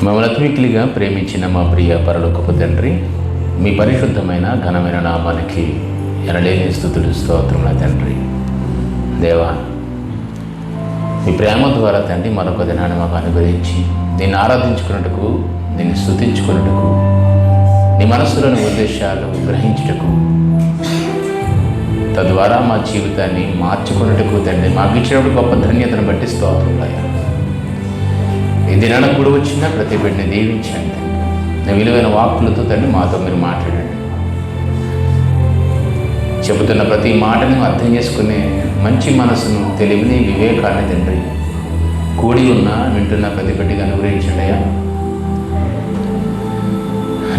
మమ్మల్ని అతిమిక్కిలిగా ప్రేమించిన మా ప్రియ పరలోకపు తండ్రి, మీ పరిశుద్ధమైన ఘనమైన నామానికి ఎనలేని స్తుతులు స్తోత్రముల తండ్రి. దేవా, మీ ప్రేమ ద్వారా తండ్రి మరొక దినాన్ని మాకు అనుగ్రహించి దీన్ని ఆరాధించుకున్నట్టుకు, దీన్ని స్తుతించుకున్నట్టుకు, నీ మనస్సులోని ఉద్దేశాలు గ్రహించుటకు, తద్వారా మా జీవితాన్ని మార్చుకున్నట్టుకు తండ్రి మాకు ఇచ్చినప్పుడు గొప్ప ధన్యతను బట్టి స్తోత్రములయ్యా. ఈ దినాన కూడా వచ్చిన ప్రతి బిడ్డని దీవించండి. నా విలువైన వాక్కులతో తండ్రి మాతో మీరు మాట్లాడండి. చెబుతున్న ప్రతి మాటను అర్థం చేసుకునే మంచి మనసును, తెలివిని, వివేకాన్ని తండ్రి కూడి ఉన్న వింటున్న ప్రతి బిడ్డకి అనుగ్రహించండి అయ్యా.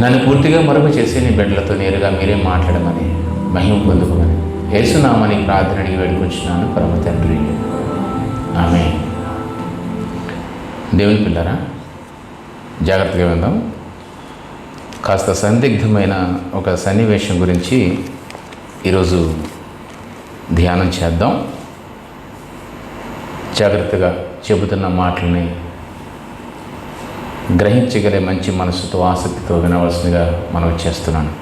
నన్ను పూర్తిగా మరుగు చేసి నీ బిడ్డలతో నేరుగా మీరే మాట్లాడమని, మహిమ పొందుకోమని యేసునామని ప్రార్థన అడిగి వేడుకొచ్చున్నాను పరమ తండ్రి, ఆమేన్. దేవుని పిల్లరా, జాగ్రత్తగా విందాం. కాస్త సందిగ్ధమైన ఒక సన్నివేశం గురించి ఈరోజు ధ్యానం చేద్దాం. జాగ్రత్తగా చెబుతున్న మాటలని గ్రహించగలే మంచి మనసుతో, ఆసక్తితో వినవలసిందిగా మనం చేస్తున్నాను.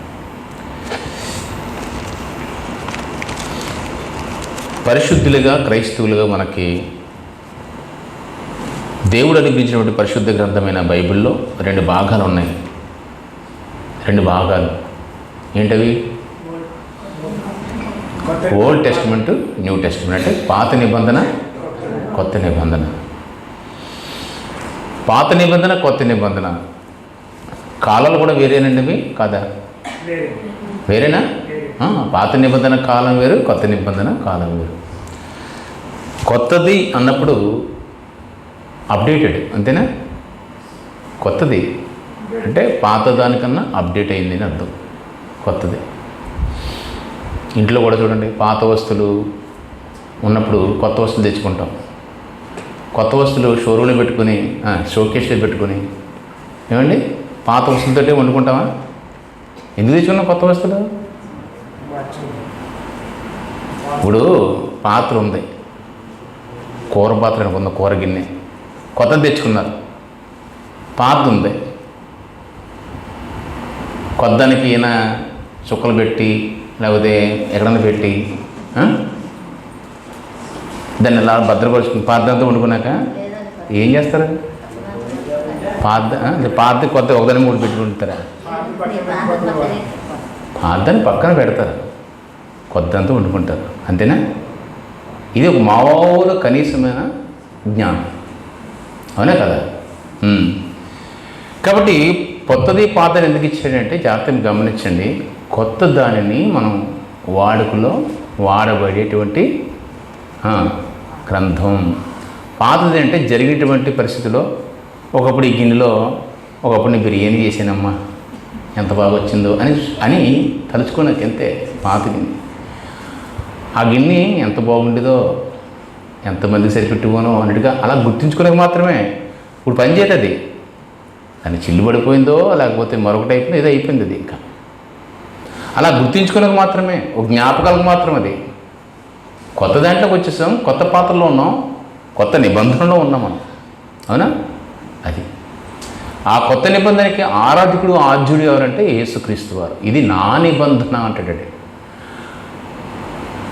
పరిశుద్ధులుగా, క్రైస్తవులుగా మనకి దేవుడు అనుగ్రహించినటువంటి పరిశుద్ధ గ్రంథమైన బైబిల్లో రెండు భాగాలు ఉన్నాయి. రెండు భాగాలు ఏంటవి? Old testament, new testament. అంటే పాత నిబంధన, కొత్త నిబంధన. పాత నిబంధన, కొత్త నిబంధన కాలాలు కూడా వేరేనండి అవి కాదా? వేరేనా? పాత నిబంధన కాలం వేరు, కొత్త నిబంధన కాలం వేరు. కొత్తది అన్నప్పుడు అప్డేటెడ్, అంతేనా? కొత్తది అంటే పాత దానికన్నా అప్డేట్ అయింది అని అర్థం. కొత్తది. ఇంట్లో కూడా చూడండి, పాత వస్తువులు ఉన్నప్పుడు కొత్త వస్తువులు తెచ్చుకుంటాం. కొత్త వస్తువులు షోరూమ్లో పెట్టుకుని, షోకేస్లో పెట్టుకుని, ఏమండి పాత వస్తువులతోటే వండుకుంటామా? ఎందుకు తెచ్చుకున్నాం కొత్త వస్తువులు? ఇప్పుడు పాత్ర ఉంది, కూర పాత్ర అనుకుందాం, కూర గిన్నె కొత్తది తెచ్చుకున్నారు. పాత ఉంది, కొత్తదానికి ఈయన చుక్కలు పెట్టి లేకపోతే ఎక్కడన్నా పెట్టి దాన్ని ఎలా భద్రపరుచుకుని పాతదంతా వండుకున్నాక ఏం చేస్తారు? పాత కొత్త ఒకదాన్ని మూడు పెట్టుకుంటారా? పాతదాన్ని పక్కన పెడతారు, కొత్తదంతా వండుకుంటారు, అంతేనా? ఇది ఒక మామూలు కనీసమైన జ్ఞానం, అవునా కదా? కాబట్టి కొత్తది పాతని ఎందుకు ఇచ్చాడంటే జాగ్రత్తగా గమనించండి. కొత్త దానిని మనం వాడుకలో వాడబడేటువంటి గ్రంథం. పాతది అంటే జరిగినటువంటి పరిస్థితిలో, ఒకప్పుడు ఈ గిన్నెలో ఒకప్పుడు నేను బిర్యానీ చేశానమ్మా, ఎంత బాగా వచ్చిందో అని తలుచుకోనాక ఎంతే పాత గిన్నె. ఆ గిన్నె ఎంత బాగుండేదో, ఎంతమందికి సరిపెట్టుకోనో అన్నట్టుగా అలా గుర్తుంచుకోలేక మాత్రమే. ఇప్పుడు పని చేయదు అది. దాన్ని చిల్లు పడిపోయిందో లేకపోతే మరొకటి అయిపోయిందో ఏదో అయిపోయింది అది. ఇంకా అలా గుర్తుంచుకోలేక మాత్రమే, ఒక జ్ఞాపకాలకు మాత్రం అది. కొత్త దాంట్లోకి వచ్చేసాం, కొత్త పాత్రలో ఉన్నాం, కొత్త నిబంధనలో ఉన్నాం మనం, అవునా? అది ఆ కొత్త నిబంధనకి ఆరాధకుడు, ఆద్యుడు ఎవరంటే యేసుక్రీస్తు వారు. ఇది నా నిబంధన అంటాడు.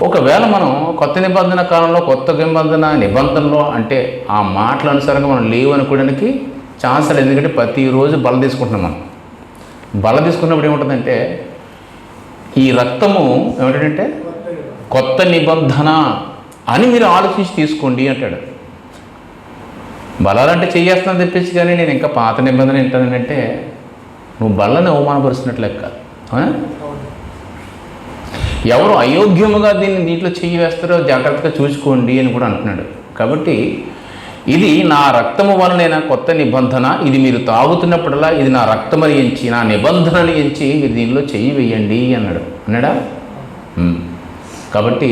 ఒకవేళ మనం కొత్త నిబంధన కాలంలో, కొత్త నిబంధనలో అంటే ఆ మాటల అనుసారంగా మనం లేవు అనుకోవడానికి ఛాన్స్ లేదు. ఎందుకంటే ప్రతిరోజు బల తీసుకుంటున్నాం. మనం బల తీసుకున్నప్పుడు ఏముంటుందంటే, ఈ రక్తము ఏమిటంటే కొత్త నిబంధన అని మీరు ఆలోచించి తీసుకోండి అంటాడు. బలాలంటే చేయేస్తానని తెప్పించి, కానీ నేను ఇంకా పాత నిబంధన ఏంటంటే నువ్వు బలని అవమానపరుస్తున్నట్లు లెక్క, అవునా? ఎవరు అయోగ్యముగా దీంట్లో చెయ్యి వేస్తారో జాగ్రత్తగా చూసుకోండి అని కూడా అంటున్నాడు. కాబట్టి ఇది నా రక్తము వలన కొత్త నిబంధన, ఇది మీరు తాగుతున్నప్పుడల్లా ఇది నా రక్తమని ఎంచి, నా నిబంధనని ఎంచి మీరు దీనిలో చెయ్యి వేయండి అన్నాడా? కాబట్టి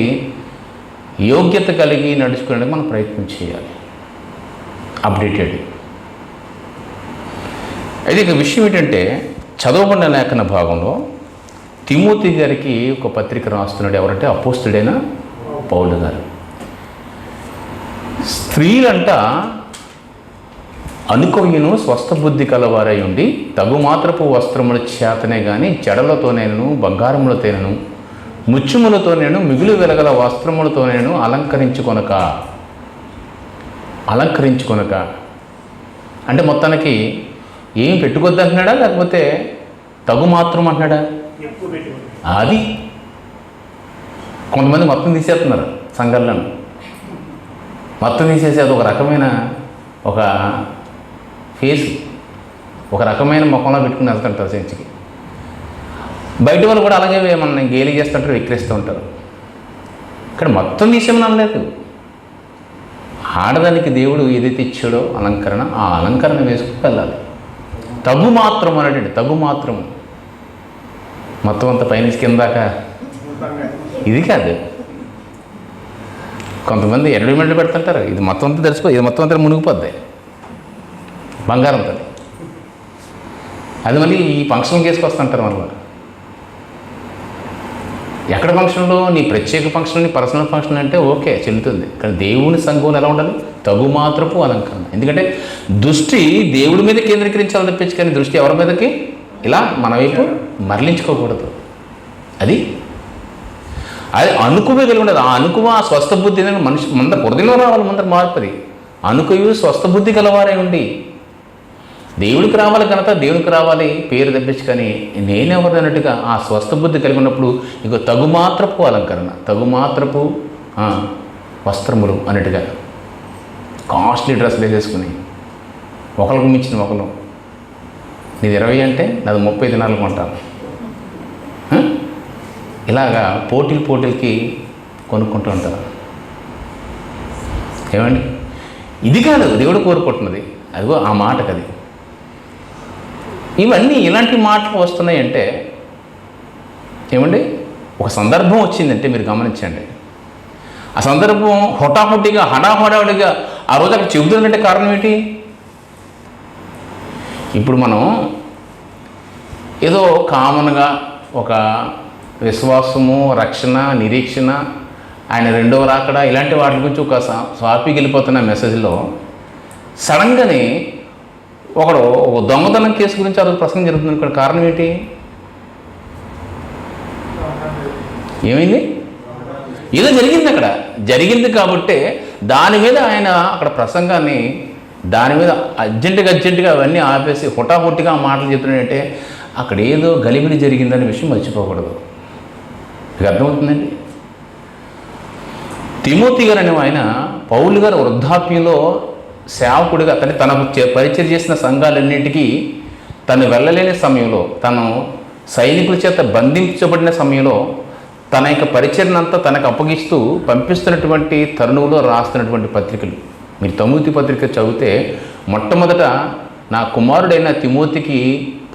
యోగ్యత కలిగి నడుచుకోవడానికి మనం ప్రయత్నం చేయాలి. అప్డేటెడ్. అయితే ఇక విషయం ఏంటంటే, చదవబడిన లేఖన భాగంలో తిమోతి గారికి ఒక పత్రిక రాస్తున్నాడు. ఎవరంటే అపోస్తుడైన పౌలు గారు. స్త్రీలంట అనుకొయ్యను స్వస్థ బుద్ధి కలవారై ఉండి తగుమాత్రపు వస్త్రముల చేతనే గాని జడలతోనేను బంగారములతోనేను ముత్యములతోనేను మిగులు వెలగల వస్త్రములతోనేను అలంకరించుకొనక అంటే మొత్తానికి ఏం పెట్టుకొద్దు అంటున్నాడా, లేకపోతే తగు మాత్రం అంటున్నాడా? అది కొంతమంది మొత్తం తీసేస్తున్నారు సంఘాలను, మొత్తం తీసేసి అది ఒక రకమైన ఒక ఫేస్, ఒక రకమైన ముఖంలో పెట్టుకుని వెళ్తుంటారు చర్చికి. బయట వాళ్ళు కూడా అలాగే మన గేలి చేస్తుంటారు, విక్రిస్తూ ఉంటారు. ఇక్కడ మొత్తం తీసేమని అనలేదు. ఆడదానికి దేవుడు ఏదైతే ఇచ్చాడో అలంకరణ, ఆ అలంకరణ వేసుకుని వెళ్ళాలి. తగు మాత్రం అనేటండి, తగు మాత్రం. మొత్తం అంత పైనుంచి కిందాక ఇది కాదు. కొంతమంది ఎడ్వర్టైజ్మెంట్లు పెడుతుంటారు, ఇది మొత్తం అంతా తెలిసిపోయి, ఇది మొత్తం అంతా మునిగిపోద్ది బంగారంతో. అది మళ్ళీ ఈ ఫంక్షన్ చేసుకొస్తుంటారు మళ్ళీ. ఎక్కడ ఫంక్షన్లో నీ ప్రత్యేక ఫంక్షన్, నీ పర్సనల్ ఫంక్షన్ అంటే ఓకే చెల్లుతుంది. కానీ దేవుని సంఘంలో ఎలా ఉండాలి? తగు మాత్రపు అలంకరణ. ఎందుకంటే దృష్టి దేవుడి మీద కేంద్రీకరించాలి తప్పించి, కానీ దృష్టి ఎవరి మీదకి ఇలా మన వైపు మరలించుకోకూడదు. అది అనుకువ కలిగి ఉండదు. ఆ అనుకువ, ఆ స్వస్థ బుద్ధి అనేది మనిషి ముందర హృదయంలో రావాలి, ముందర మార్పుది. అనుకువ స్వస్థ బుద్ధి కలవారే ఉండి దేవుడికి రావాలి ఘనత, దేవుడికి రావాలి పేరు తప్పించి, కానీ నేనెవరు అన్నట్టుగా ఆ స్వస్థ బుద్ధి కలిగి ఉన్నప్పుడు ఇక తగుమాత్రపు అలంకరణ, తగుమాత్రపు వస్త్రములు అన్నట్టుగా కాస్ట్లీ డ్రెస్సులు వేసేసుకుని ఒకరికి మించిన ఒకరు. నీది 20 అంటే నాది 30 దినాలు కొంటాను. ఇలాగా పోటీలకి కొనుక్కుంటూ ఉంటారు. ఏమండి? ఇది కాదు దేవుడు కోరుకుంటున్నది. అదిగో ఆ మాటకు అది. ఇవన్నీ ఇలాంటి మాటలు వస్తున్నాయంటే ఏమండి, ఒక సందర్భం వచ్చిందంటే మీరు గమనించండి. ఆ సందర్భం హుటాహుటిగా హడాహుడావుడిగా ఆ రోజు అక్కడ చెబుతుందంటే కారణం ఏంటి? ఇప్పుడు మనం ఏదో కామన్గా ఒక విశ్వాసము, రక్షణ, నిరీక్షణ, ఆయన రెండవ రాకడ ఇలాంటి వాటి గురించి ఒక స్వాపీకి వెళ్ళిపోతున్న మెసేజ్లో సడన్గానే ఒకడు ఒక దొంగతనం కేసు గురించి అది ప్రసంగం జరుగుతుంది. ఇక్కడ కారణం ఏంటి? ఏమైంది? ఏదో జరిగింది, అక్కడ జరిగింది కాబట్టి దాని మీద ఆయన అక్కడ ప్రసంగాన్ని దాని మీద అర్జెంటుగా అవన్నీ ఆపేసి హుటాహుట్టిగా మాటలు చెప్తున్నాడంటే అక్కడ ఏదో గలిబిలి జరిగిందనే విషయం మర్చిపోకూడదు. మీకు అర్థమవుతుందండి? తిమోతి గారు అనే ఆయన పౌలు గారు వృద్ధాప్యంలో సేవకుడిగా తనకు పరిచయం చేసిన సంఘాలన్నింటికీ తను వెళ్ళలేని సమయంలో, తను సైనికుల చేత బంధించబడిన సమయంలో తన యొక్క పరిచర్నంతా తనకు అప్పగిస్తూ పంపిస్తున్నటువంటి తరుణంలో రాస్తున్నటువంటి పత్రికలు. మీరు తిమోతి పత్రిక చదివితే మొట్టమొదట నా కుమారుడైన తిమోతికి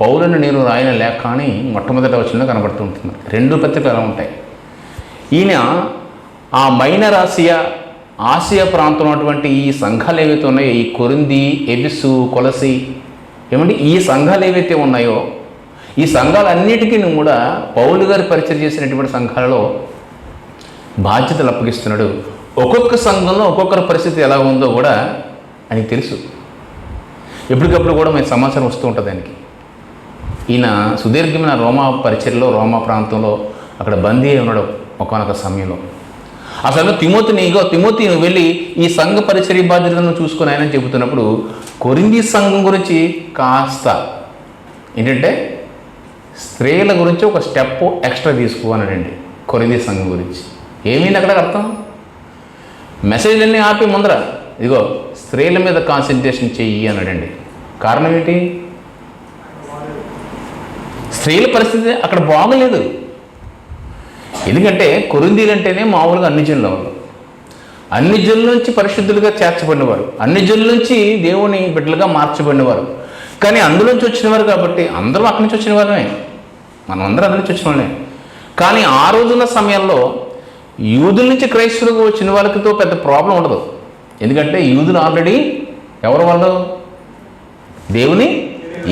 పౌలుని నేను రాయన లేఖ అని మొట్టమొదట వచనంలో కనబడుతూ ఉంటుంది. 2 పత్రికలు అలా ఉంటాయి. ఈయన ఆ మైనర్ ఆసియా ప్రాంతంలో ఉన్నటువంటి ఈ సంఘాలు ఏవైతే ఉన్నాయో, ఈ కొరింథీ, ఎఫెసు, కొలసి, ఏమంటే ఈ సంఘాలు ఏవైతే ఉన్నాయో ఈ సంఘాలన్నిటికీ కూడా పౌలు గారు పరిచయం చేసినటువంటి సంఘాలలో బాధ్యతలు అప్పగిస్తున్నాడు. ఒక్కొక్క సంఘంలో ఒక్కొక్కరి పరిస్థితి ఎలా ఉందో కూడా ఆయనకి తెలుసు. ఎప్పటికప్పుడు కూడా మేము సమాచారం వస్తూ ఉంటుంది ఆయనకి. ఈయన సుదీర్ఘమైన రోమా పరిచర్లో, రోమా ప్రాంతంలో అక్కడ బందీ అయి ఉన్నాడు ఒకానొక సమయంలో. ఆ సమయంలో తిమోతి నువ్వు వెళ్ళి ఈ సంఘ పరిచర్య బాధ్యతలను చూసుకుని ఆయన చెబుతున్నప్పుడు కొరింథీ సంఘం గురించి కాస్త ఏంటంటే స్త్రీల గురించి ఒక స్టెప్ ఎక్స్ట్రా తీసుకోవాలండి. కొరింథీ సంఘం గురించి ఏమైంది అక్కడ అర్థం? మెసేజ్లన్నీ ఆపి ముందర ఇదిగో స్త్రీల మీద కాన్సన్ట్రేషన్ చెయ్యి అన్నాడండి. కారణం ఏంటి? స్త్రీల పరిస్థితి అక్కడ బాగలేదు. ఎందుకంటే కొరింథీలు అంటేనే మామూలుగా అన్ని జనుల వాళ్ళు, అన్ని జనుల నుంచి పరిశుద్ధులుగా చేర్చబడినవారు, అన్ని జనుల నుంచి దేవుని బిడ్డలుగా మార్చబడినవారు. కానీ అందులోంచి వచ్చినవారు కాబట్టి అందరూ అక్కడి నుంచి వచ్చిన వారమే, మనం అందరూ అందులో నుంచి వచ్చిన వాళ్ళే. కానీ ఆ రోజుల సమయంలో యూదుల నుంచి క్రైస్తవులకు వచ్చిన వాళ్ళతో పెద్ద ప్రాబ్లం ఉండదు. ఎందుకంటే యూదులు ఆల్రెడీ ఎవరు వాళ్ళు?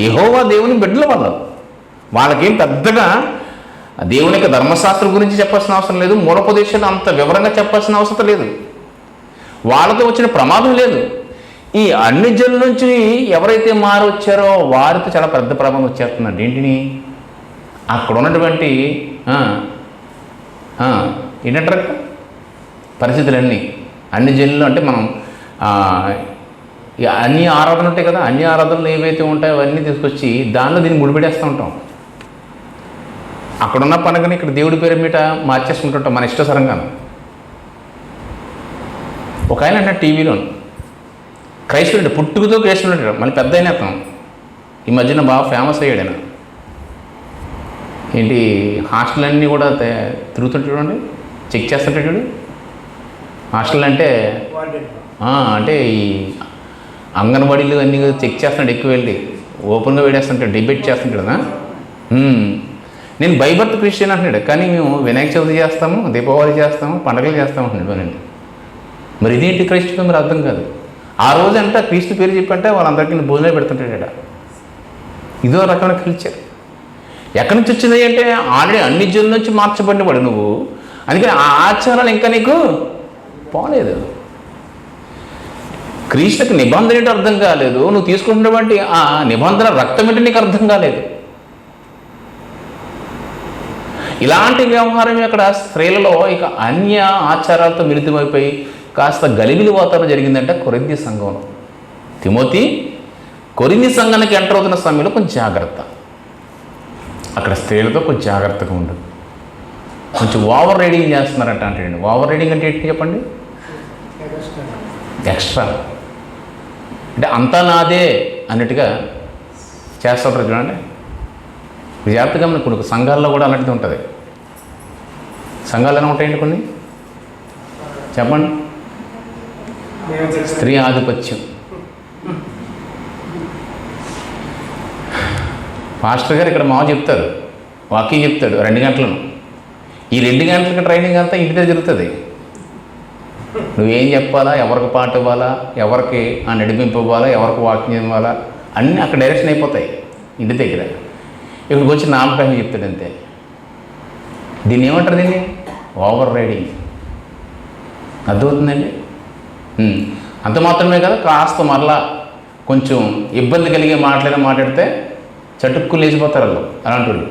యెహోవా దేవుని బిడ్డల వాళ్ళు. వాళ్ళకేం పెద్దగా దేవుని యొక్క ధర్మశాస్త్రం గురించి చెప్పాల్సిన అవసరం లేదు, మూలోపదేశాలు అంత వివరంగా చెప్పాల్సిన అవసరం లేదు, వాళ్ళతో వచ్చిన ప్రమాదం లేదు. ఈ అన్ని జనుల నుంచి ఎవరైతే మారు వచ్చారో వారితో చాలా పెద్ద ప్రభావం వచ్చేస్తుందండి. ఏంటిని అక్కడ ఉన్నటువంటి ఏంటంటారు పరిస్థితులన్నీ అన్ని జనులు అంటే మనం అన్ని ఆరాధనలు ఉంటాయి కదా, అన్ని ఆరాధనలు ఏవైతే ఉంటాయో అవన్నీ తీసుకొచ్చి దానిలో దీన్ని ముడిపెట్టేస్తూ ఉంటాం. అక్కడున్న పండుగని ఇక్కడ దేవుడి పేరు మీద మార్చేసుకుంటుంటాం మన ఇష్టసరంగా. ఒక ఆయన అంటే టీవీలో క్రైస్తవుడు, పుట్టుకతో క్రైస్తవుడు ఉంటాడు, మళ్ళీ పెద్ద అయిన అతను ఈ మధ్యన బాగా ఫేమస్ అయ్యాడు. ఆయన ఏంటి హాస్టల్ అన్నీ కూడా తిరుగుతుంటాడు అండి, చెక్ చేస్తుంటాడు. హాస్టల్ అంటే అంటే ఈ అంగన్వాడీలు అన్నీ చెక్ చేస్తున్నాడు, ఎక్కువ వెళ్ళి ఓపెన్గా వేడేస్తుంటాడు, డిబేట్ చేస్తుంటాడు కదా. నేను బై బర్త్ క్రిస్టియన్ అంటున్నాడు, కానీ మేము వినాయక చవితి చేస్తాము, దీపావళి చేస్తాము, పండుగలు చేస్తాము అంటున్నాడు. నేను మరి ఇదేంటి క్రైస్తవం మరి అర్థం కాదు. ఆ రోజు అంటే క్రీస్తు పేరు చెప్పంటే వాళ్ళందరికీ భోజనాలు పెడుతుంటాడట. ఇదో రకమైన కల్చర్. ఎక్కడి నుంచి వచ్చింది అంటే ఆల్రెడీ అన్ని జనుల నుంచి మార్చబడినవాడు నువ్వు, అందుకని ఆ ఆచారాలు ఇంకా నీకు పోలేదు. క్రీస్తుకి నిబంధన ఏంటో అర్థం కాలేదు, నువ్వు తీసుకుంటున్నటువంటి ఆ నిబంధన రక్తం ఏంటో నీకు అర్థం కాలేదు. ఇలాంటి వ్యవహారం ఇక్కడ స్త్రీలలో ఇక అన్య ఆచారాలతో మిళితమైపోయి కాస్త గలిబిలి వాతావరణం జరిగిందంటే కొరింథీ సంఘంలో. తిమోతి కొరింథీ సంఘానికి ఎంటర్ అవుతున్న సమయంలో కొంచెం జాగ్రత్త, అక్కడ స్త్రీలతో కొంచెం జాగ్రత్తగా ఉండదు. కొంచెం ఓవర్ రైడింగ్ చేస్తున్నారంట. అంటే ఓవర్ రైడింగ్ అంటే ఏంటి చెప్పండి? ఎక్స్ట్రా అంటే అంతా నాదే అన్నట్టుగా చేస్తుంటారు చూడండి. జాగ్రత్తగా కొన్ని సంఘాల్లో కూడా అలాంటిది ఉంటుంది. సంఘాలు ఎలా ఉంటాయండి కొన్ని చెప్పండి? స్త్రీ ఆధిపత్యం. పాస్టర్ గారు ఇక్కడ మావ చెప్తారు, వాకింగ్ చెప్తాడు 2 గంటలను. ఈ 2 గంటలకి ట్రైనింగ్ అంతా ఇంటి దగ్గర జరుగుతుంది. నువ్వేం చెప్పాలా, ఎవరికి పాట ఇవ్వాలా, ఎవరికి నడిపింపు ఇవ్వాలా, ఎవరికి వాకింగ్ ఇవ్వాలా, అన్నీ అక్కడ డైరెక్షన్ అయిపోతాయి ఇంటి దగ్గర. ఇక్కడికి వచ్చి నామకాయం చెప్తాడు అంతే. దీన్ని ఏమంటారు? దీన్ని ఓవర్ రైడింగ్. అర్థమవుతుందండి? అంత మాత్రమే కదా, కాస్త మరలా కొంచెం ఇబ్బంది కలిగే మాట్లాడితే చటుక్కు లేచిపోతారు వాళ్ళు, అలాంటి వాళ్ళు.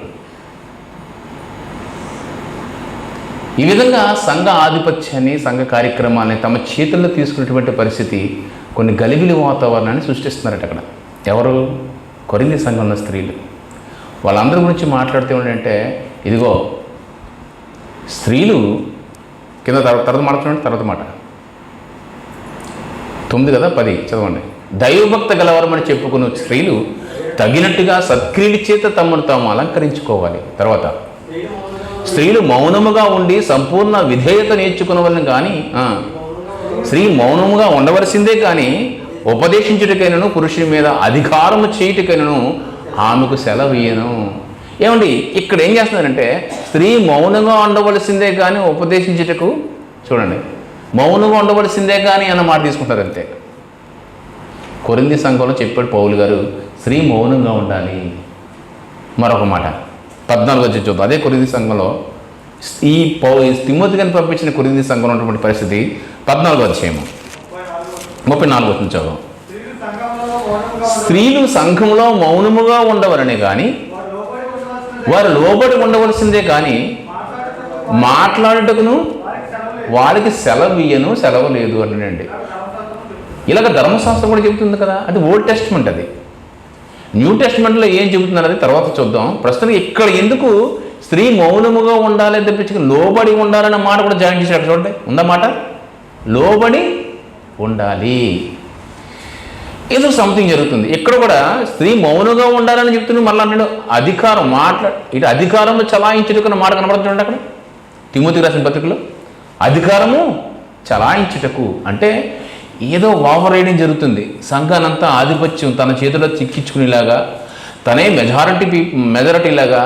ఈ విధంగా సంఘ ఆధిపత్యాన్ని, సంఘ కార్యక్రమాన్ని తమ చేతుల్లో తీసుకునేటువంటి పరిస్థితి కొన్ని గలిబిలి వాతావరణాన్ని సృష్టిస్తున్నారట అక్కడ. ఎవరు? కొరింథీ సంఘంలో స్త్రీలు. వాళ్ళందరి గురించి మాట్లాడుతూ ఏంటంటే, ఇదిగో స్త్రీలు కింద తర్వాత మాట చూడండి, తర్వాత మాట 9 కదా 10 చదవండి. దైవభక్త గలవరమని చెప్పుకున్న స్త్రీలు తగినట్టుగా సత్క్రియల చేత తమను తాము అలంకరించుకోవాలి. తర్వాత స్త్రీలు మౌనముగా ఉండి సంపూర్ణ విధేయత నేర్చుకునవలని కానీ స్త్రీ మౌనముగా ఉండవలసిందే కానీ ఉపదేశించుటకైనను పురుషుని మీద అధికారము చేయుటకైనను ఆమెకు సెలవు ఇయ్యను. ఏమండి ఇక్కడ ఏం చేస్తున్నారంటే స్త్రీ మౌనంగా ఉండవలసిందే కానీ ఉపదేశించుటకు, చూడండి, మౌనంగా ఉండవలసిందే కానీ అన్న మాట తీసుకుంటారు అంతే. కొరింథీ సంఘంలో చెప్పాడు పౌలు గారు, స్త్రీ మౌనంగా ఉండాలి. మరొక మాట 14 వచ్చి చూద్దాం. అదే కొరింథీ సంఘంలో ఈ తిమోతి గారిని పంపించిన కొరింథీ సంఘంలో ఉన్నటువంటి పరిస్థితి 14 అధ్యాయము 34 వచ్చిన చదువు. స్త్రీలు సంఘంలో మౌనముగా ఉండవలనే కానీ వారు లోబడి ఉండవలసిందే కానీ మాట్లాడుటకును వారికి సెలవు ఇయ్యను, సెలవు లేదు అనండి. ఇలాగ ధర్మశాస్త్రం కూడా చెబుతుంది కదా. అది ఓల్డ్ టెస్ట్మెంట్. అది న్యూ టెస్ట్మెంట్లో ఏం చెబుతున్నారు అది తర్వాత చూద్దాం. ప్రస్తుతం ఇక్కడ ఎందుకు స్త్రీ మౌనముగా ఉండాలి తప్పించి లోబడి ఉండాలన్న మాట కూడా జాయిన్ చేశాడు. చూడండి, ఉందన్నమాట, లోబడి ఉండాలి. ఏదో సంథింగ్ జరుగుతుంది ఇక్కడ కూడా. స్త్రీ మౌనంగా ఉండాలని చెప్తున్నాడు. మళ్ళీ అన్నాడు అధికారం ఇటు అధికారంలో చలాయించుటకున్న మాట కనబడుతుంది అక్కడ తిమోతికి రాసిన పత్రికలో. అధికారము చలాయించుటకు అంటే ఏదో ఓవర్ రైడింగ్ జరుగుతుంది. సంఘానంతా ఆధిపత్యం తన చేతిలో చిక్కించుకునేలాగా, తనే మెజారిటీలాగా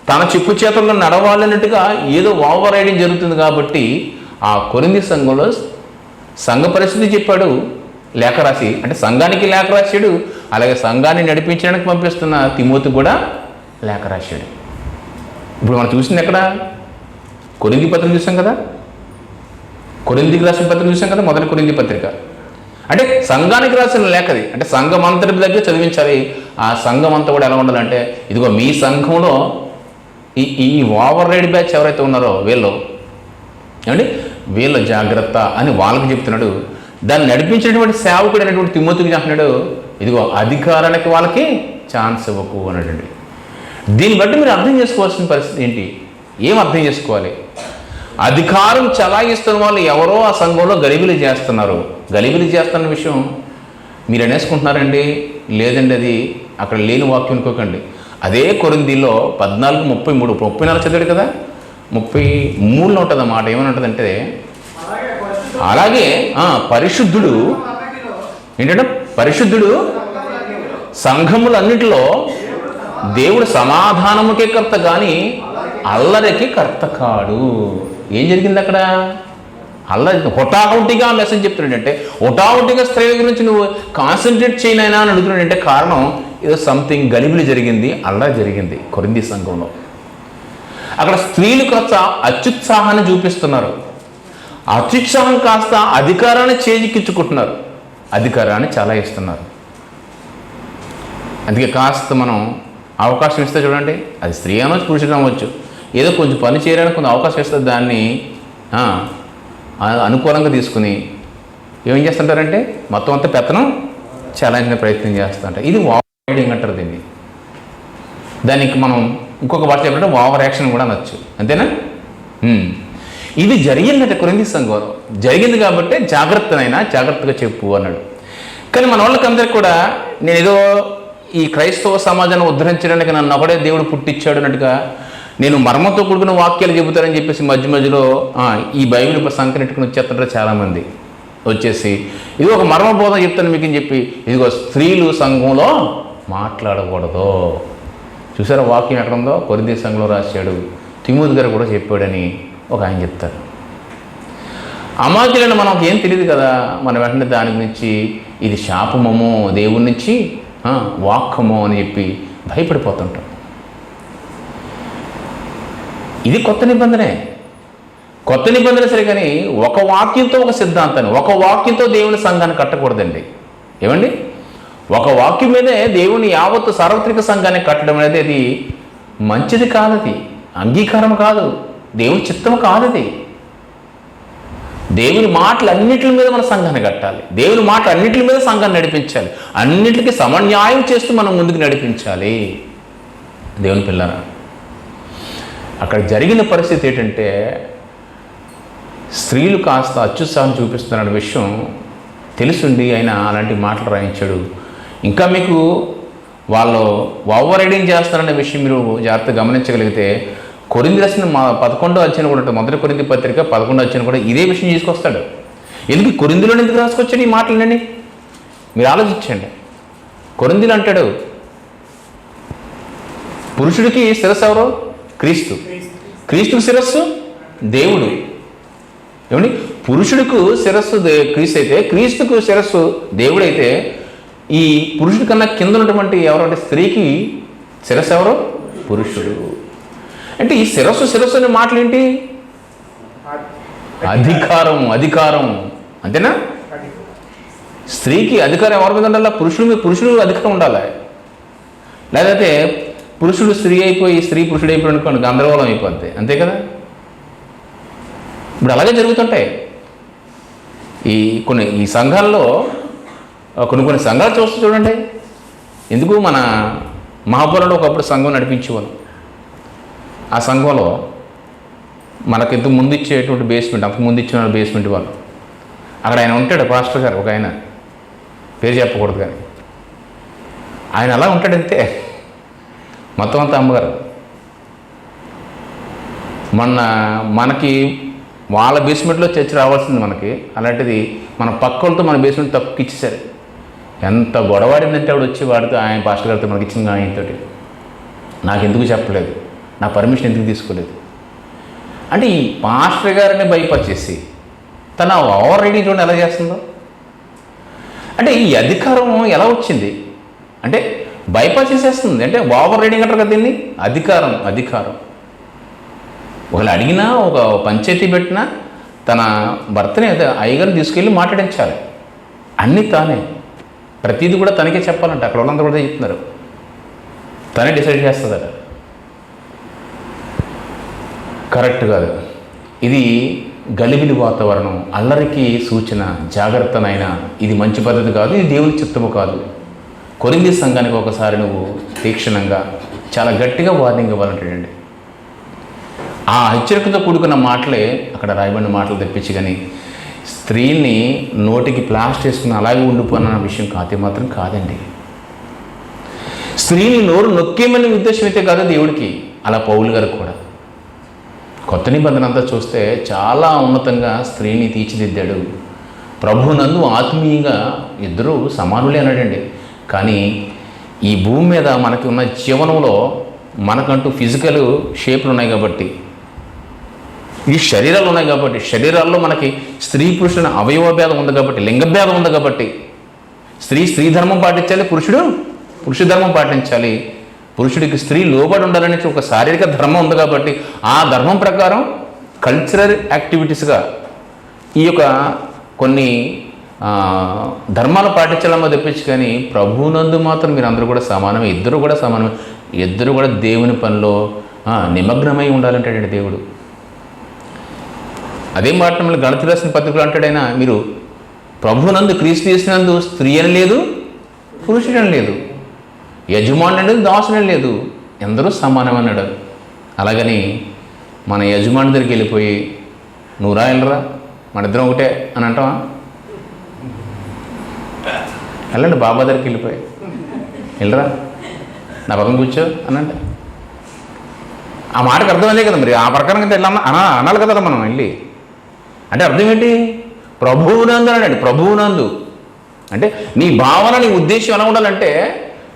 తన చెప్పు చేతుల్లో నడవాలన్నట్టుగా ఏదో ఓవర్ రైడింగ్ జరుగుతుంది. కాబట్టి ఆ కొరింథీ సంఘంలో సంఘ పరిస్థితి చెప్పాడు, లేఖ రాసి, అంటే సంఘానికి లేఖ రాశాడు. అలాగే సంఘాన్ని నడిపించడానికి పంపిస్తున్న తిమోతి కూడా లేఖ రాశాడు. ఇప్పుడు మనం చూసింది ఎక్కడ? కొరింథీ పత్రిక చూసాం కదా, కొరింథీకి రాసిన పత్రిక చూసాం కదా, మొదటి కొరింథీ పత్రిక. అంటే సంఘానికి రాసిన లేఖది, అంటే సంఘం అంతటి దగ్గర చదివించాలి. ఆ సంఘం అంతా కూడా ఎలా ఉండాలంటే, ఇదిగో మీ సంఘంలో ఈ ఓవర్ రైడ్ బ్యాచ్ ఎవరైతే ఉన్నారో వీళ్ళు ఏమండి, వీళ్ళ జాగ్రత్త అని వాళ్ళకి చెప్తున్నాడు. దాన్ని నడిపించినటువంటి సేవకుడు అనేటువంటి తిమోతికి చెప్తున్నాడు, ఇదిగో అధికారానికి వాళ్ళకి ఛాన్స్ ఇవ్వకు అన్నాడండి. దీన్ని బట్టి మీరు అర్థం చేసుకోవాల్సిన పరిస్థితి ఏంటి? ఏం అర్థం చేసుకోవాలి? అధికారం చలాయిస్తున్న వాళ్ళు ఎవరో ఆ సంఘంలో గలిబిలి చేస్తున్నారు. గలిబిలి చేస్తున్న విషయం మీరు అనేసుకుంటున్నారండి? లేదండి, అది అక్కడ లేని వాక్యం అనుకోకండి. అదే కొరింథీలో 14:33, 34 చదివాడు కదా, 33లో ఉంటుంది అన్నమాట. ఏమని ఉంటుందంటే, అలాగే పరిశుద్ధుడు ఏంటంటే, పరిశుద్ధుడు సంఘములన్నిటిలో దేవుడు సమాధానముకే కర్త కానీ అల్లరికి కర్త కాడు. ఏం జరిగింది అక్కడ? అల్లరి హుటాహుటిగా లెసన్ చెప్తున్నాడంటే, హుటాహుటిగా స్త్రీల గురించి నువ్వు కాన్సన్ట్రేట్ చేయనైనా అని అడుగుతున్నాడంటే కారణం ఏదో సంథింగ్ గలిబిలి జరిగింది, అల్లరి జరిగింది కొరింథీ సంఘంలో. అక్కడ స్త్రీలు కాస్త అత్యుత్సాహాన్ని చూపిస్తున్నారు. అత్యుత్సాహం కాస్త అధికారాన్ని చేజిక్కించుకుంటున్నారు, అధికారాన్ని చాలా ఇస్తున్నారు. అందుకే కాస్త మనం అవకాశం ఇస్తే చూడండి, అది స్త్రీ అనవచ్చు, పురుషుడు అవ్వచ్చు, ఏదో కొంచెం పని చేయడానికి కొంచెం అవకాశం ఇస్తే దాన్ని అనుకూలంగా తీసుకుని ఏం చేస్తుంటారంటే మొత్తం అంతా పెత్తనం చలాయించిన ప్రయత్నం చేస్తుంటారు. ఇది ఓవర్ రైడింగ్ అంటారు దీన్ని. దానికి మనం ఇంకొక భాష చెప్పాలంటే ఓవర్ యాక్షన్ కూడా అనొచ్చు, అంతేనా? ఇది జరిగిందంటే కొరింథీ సంఘంలో జరిగింది కాబట్టి జాగ్రత్తగా చెప్పు అన్నాడు. కానీ మన వాళ్ళకందరికీ కూడా నేను ఏదో ఈ క్రైస్తవ సమాజాన్ని ఉద్ధరించడానికి నన్ను ఒకడే దేవుడు పుట్టించాడు అన్నట్టుగా నేను మర్మంతో కూడుకున్న వాక్యాలు చెబుతారని చెప్పేసి మధ్యలో ఈ బైబిల్ ఇప్పుడు సంకనెట్టుకుని వచ్చేస్తుంటారు చాలామంది. వచ్చేసి ఇది ఒక మర్మబోధం చెప్తాను మీకు అని చెప్పి, ఇదిగో స్త్రీలు సంఘంలో మాట్లాడకూడదు. చూసారా వాక్యం ఎక్కడ ఉందో? కొరింథీ సంఘంలో రాశాడు, తిమోతి గారు కూడా చెప్పాడని ఒక ఆయన చెప్తారు. అమాయకులను మనకు ఏం తెలియదు కదా, మన వెంటనే దాని గురించి ఇది శాపమో దేవుడి నుంచి వాక్కమో అని చెప్పి భయపడిపోతుంటాం. ఇది కొత్త నిబంధన సరే, కానీ ఒక వాక్యంతో ఒక సిద్ధాంతాన్ని, ఒక వాక్యంతో దేవుని సంఘాన్ని కట్టకూడదండి. ఏమండి, ఒక వాక్యం మీదే దేవుని యావత్తు సార్వత్రిక సంఘాన్ని కట్టడం అనేది అది మంచిది కాదు, అది అంగీకారం కాదు, దేవుని చిత్తం కాదు. అది దేవుని మాటలు అన్నిటి మీద మన సంఘాన్ని కట్టాలి, దేవుని మాటలు అన్నిటి మీద సంఘాన్ని నడిపించాలి, అన్నిటికీ సమన్యాయం చేస్తూ మనం ముందుకు నడిపించాలి. దేవుని పిల్లరా, అక్కడ జరిగిన పరిస్థితి ఏంటంటే స్త్రీలు కాస్త అత్యుత్సాహం చూపిస్తున్న విషయం తెలుసుండి ఆయన అలాంటి మాటలు రాయించాడు. ఇంకా మీకు వాళ్ళు ఓవర్ రైడింగ్ చేస్తారనే విషయం మీరు జాగ్రత్తగా గమనించగలిగితే కొరింథీ రాసిన 11వ అధ్యాయం కూడా ఉంటుంది, మొదటి కొరింథీ పత్రిక 11వ అధ్యాయం కూడా ఇదే విషయం తీసుకొస్తాడు. ఎందుకు కొరింథీలో ఎందుకు రాసుకొచ్చాడు ఈ మాటలండి? మీరు ఆలోచించండి. కొరింథీలో అంటాడు, పురుషుడికి శిరస్సు ఎవరు? క్రీస్తుకు శిరస్సు దేవుడు. ఏమండి, పురుషుడికి శిరస్సు క్రీస్తు అయితే, క్రీస్తుకు శిరస్సు దేవుడైతే, ఈ పురుషుడి కన్నా కింద ఉన్నటువంటి ఎవరంటే స్త్రీకి శిరస్సు ఎవరు? పురుషుడు. అంటే ఈ శిరస్సు అనే మాటలు ఏంటి? అధికారం అంతేనా? స్త్రీకి అధికారం ఎవరి మీద ఉండాలి? పురుషుడు అధికారం ఉండాలి. లేకపోతే పురుషుడు స్త్రీ అయిపోయి స్త్రీ పురుషుడు అయిపోయి అనుకోండి, గందరగోళం అయిపోద్ది, అంతే కదా. ఇప్పుడు అలాగే జరుగుతుంటాయి. ఈ సంఘాల్లో కొన్ని సంఘాలు చూస్తూ చూడండి. ఎందుకు మన మహాపురంలో ఒకప్పుడు సంఘం నడిపించేవాళ్ళు. ఆ సంఘంలో మనకింత ముందు ఇచ్చేటువంటి బేస్మెంట్, అంతకు ముందు ఇచ్చిన బేస్మెంట్ వాళ్ళు, అక్కడ ఆయన ఉంటాడు, పాస్టర్ గారు, ఒక ఆయన, పేరు చెప్పకూడదు కానీ ఆయన అలా ఉంటాడంతే, మొత్తం అంతా అమ్మగారు. మనకి వాళ్ళ బేస్మెంట్లో చర్చ రావాల్సింది మనకి, అలాంటిది మన పక్కలతో మన బేస్మెంట్ తక్కువ ఇచ్చేసారు. ఎంత గొడవాడిందంటే ఆవిడ వచ్చి వాడితో, ఆయన పాస్టర్ గారితో మనకి ఇచ్చింది, ఆయనతోటి నాకు ఎందుకు చెప్పలేదు, నా పర్మిషన్ ఎందుకు తీసుకోలేదు అంటే, ఈ పాస్టర్ గారిని భయపరిచేసి తన ఓవర్ రైడింగ్ చూడండి ఎలా చేస్తుందో. అంటే ఈ అధికారం ఎలా వచ్చింది అంటే బైపాస్ చేసేస్తుంది. అంటే ఓవర్ రైడింగ్ అంటారు కదా దీన్ని. అధికారం ఒకళ్ళు అడిగినా, ఒక పంచాయతీ పెట్టినా తన భర్తని అయ్యగారిని తీసుకెళ్ళి మాట్లాడించాలి. అన్నీ తానే, ప్రతిదీ కూడా తనకే చెప్పాలంట. అక్కడ వాళ్ళందరూ కూడా చెప్తున్నారు, తనే డిసైడ్ చేస్తుందట. కరెక్ట్ కాదు. ఇది గలిబిలి వాతావరణం, అల్లరికి సూచన. జాగ్రత్తనైనా, ఇది మంచి పద్ధతి కాదు, ఇది దేవుని చిత్తము కాదు. కొరింథీ సంఘానికి ఒకసారి నువ్వు తీక్షణంగా చాలా గట్టిగా వార్నింగ్ ఇవ్వాలంటాడండి. ఆ హెచ్చరికతో కూడుకున్న మాటలే అక్కడ రాయబడిన మాటలు తెప్పించి, కానీ స్త్రీని నోటికి ప్లాస్టర్ వేసుకుని అలాగే ఉండిపోయిన విషయం కాతే మాత్రం కాదండి. స్త్రీని నోరు నొక్కేమని ఉద్దేశం అయితే కాదు దేవుడికి. అలా పౌలు గారికి కూడా కొత్త నిబంధన అంతా చూస్తే చాలా ఉన్నతంగా స్త్రీని తీర్చిదిద్దాడు. ప్రభువునందు ఆత్మీయంగా ఇద్దరూ సమానులే అన్నాడండి. కానీ ఈ భూమి మీద మనకి ఉన్న జీవనంలో మనకంటూ ఫిజికల్ షేప్లు ఉన్నాయి కాబట్టి, ఈ శరీరాలు ఉన్నాయి కాబట్టి, శరీరాల్లో మనకి స్త్రీ పురుషుల అవయవ భేదం ఉంది కాబట్టి, లింగ భేదం ఉంది కాబట్టి, స్త్రీ ధర్మం పాటించాలి, పురుషుడు పురుష ధర్మం పాటించాలి. పురుషుడికి స్త్రీ లోబడి ఉండాలని ఒక శారీరక ధర్మం ఉంది కాబట్టి, ఆ ధర్మం ప్రకారం కల్చరల్ యాక్టివిటీస్గా ఈ యొక్క కొన్ని ధర్మాలు పాటించాలమ్మా తెప్పించి, కానీ ప్రభువునందు మాత్రం మీరు అందరూ కూడా సమానమే, ఇద్దరు కూడా సమానమే, ఇద్దరు కూడా దేవుని పనిలో నిమగ్నమై ఉండాలంటాడండి దేవుడు. అదే మాట మళ్ళీ గణిత రాసిన పత్రికలు అంటాడైనా, మీరు ప్రభువునందు క్రీస్తు చేసినందు స్త్రీ అని లేదు, పురుషుడు అని లేదు, యజమాని అనేది దాసుని లేదు, ఎందరూ సమానం అన్నాడు. అలాగని మన యజమాని దగ్గరికి వెళ్ళిపోయి నువ్వు రాయలరా మన ఇద్దరం ఒకటే అని అంటావా? వెళ్ళండి బాబా దగ్గరికి వెళ్ళిపోయి వెళ్ళరా నా పక్కన కూర్చో అని అంటే ఆ మాటకు అర్థమైందే కదా. మరి ఆ ప్రకారం అయితే వెళ్ళామా అనాలి కదా మనం వెళ్ళి. అంటే అర్థం ఏంటి? ప్రభువునందు అన్నాడు. ప్రభువునందు అంటే నీ భావన, నీ ఉద్దేశం ఎలా ఉండాలంటే,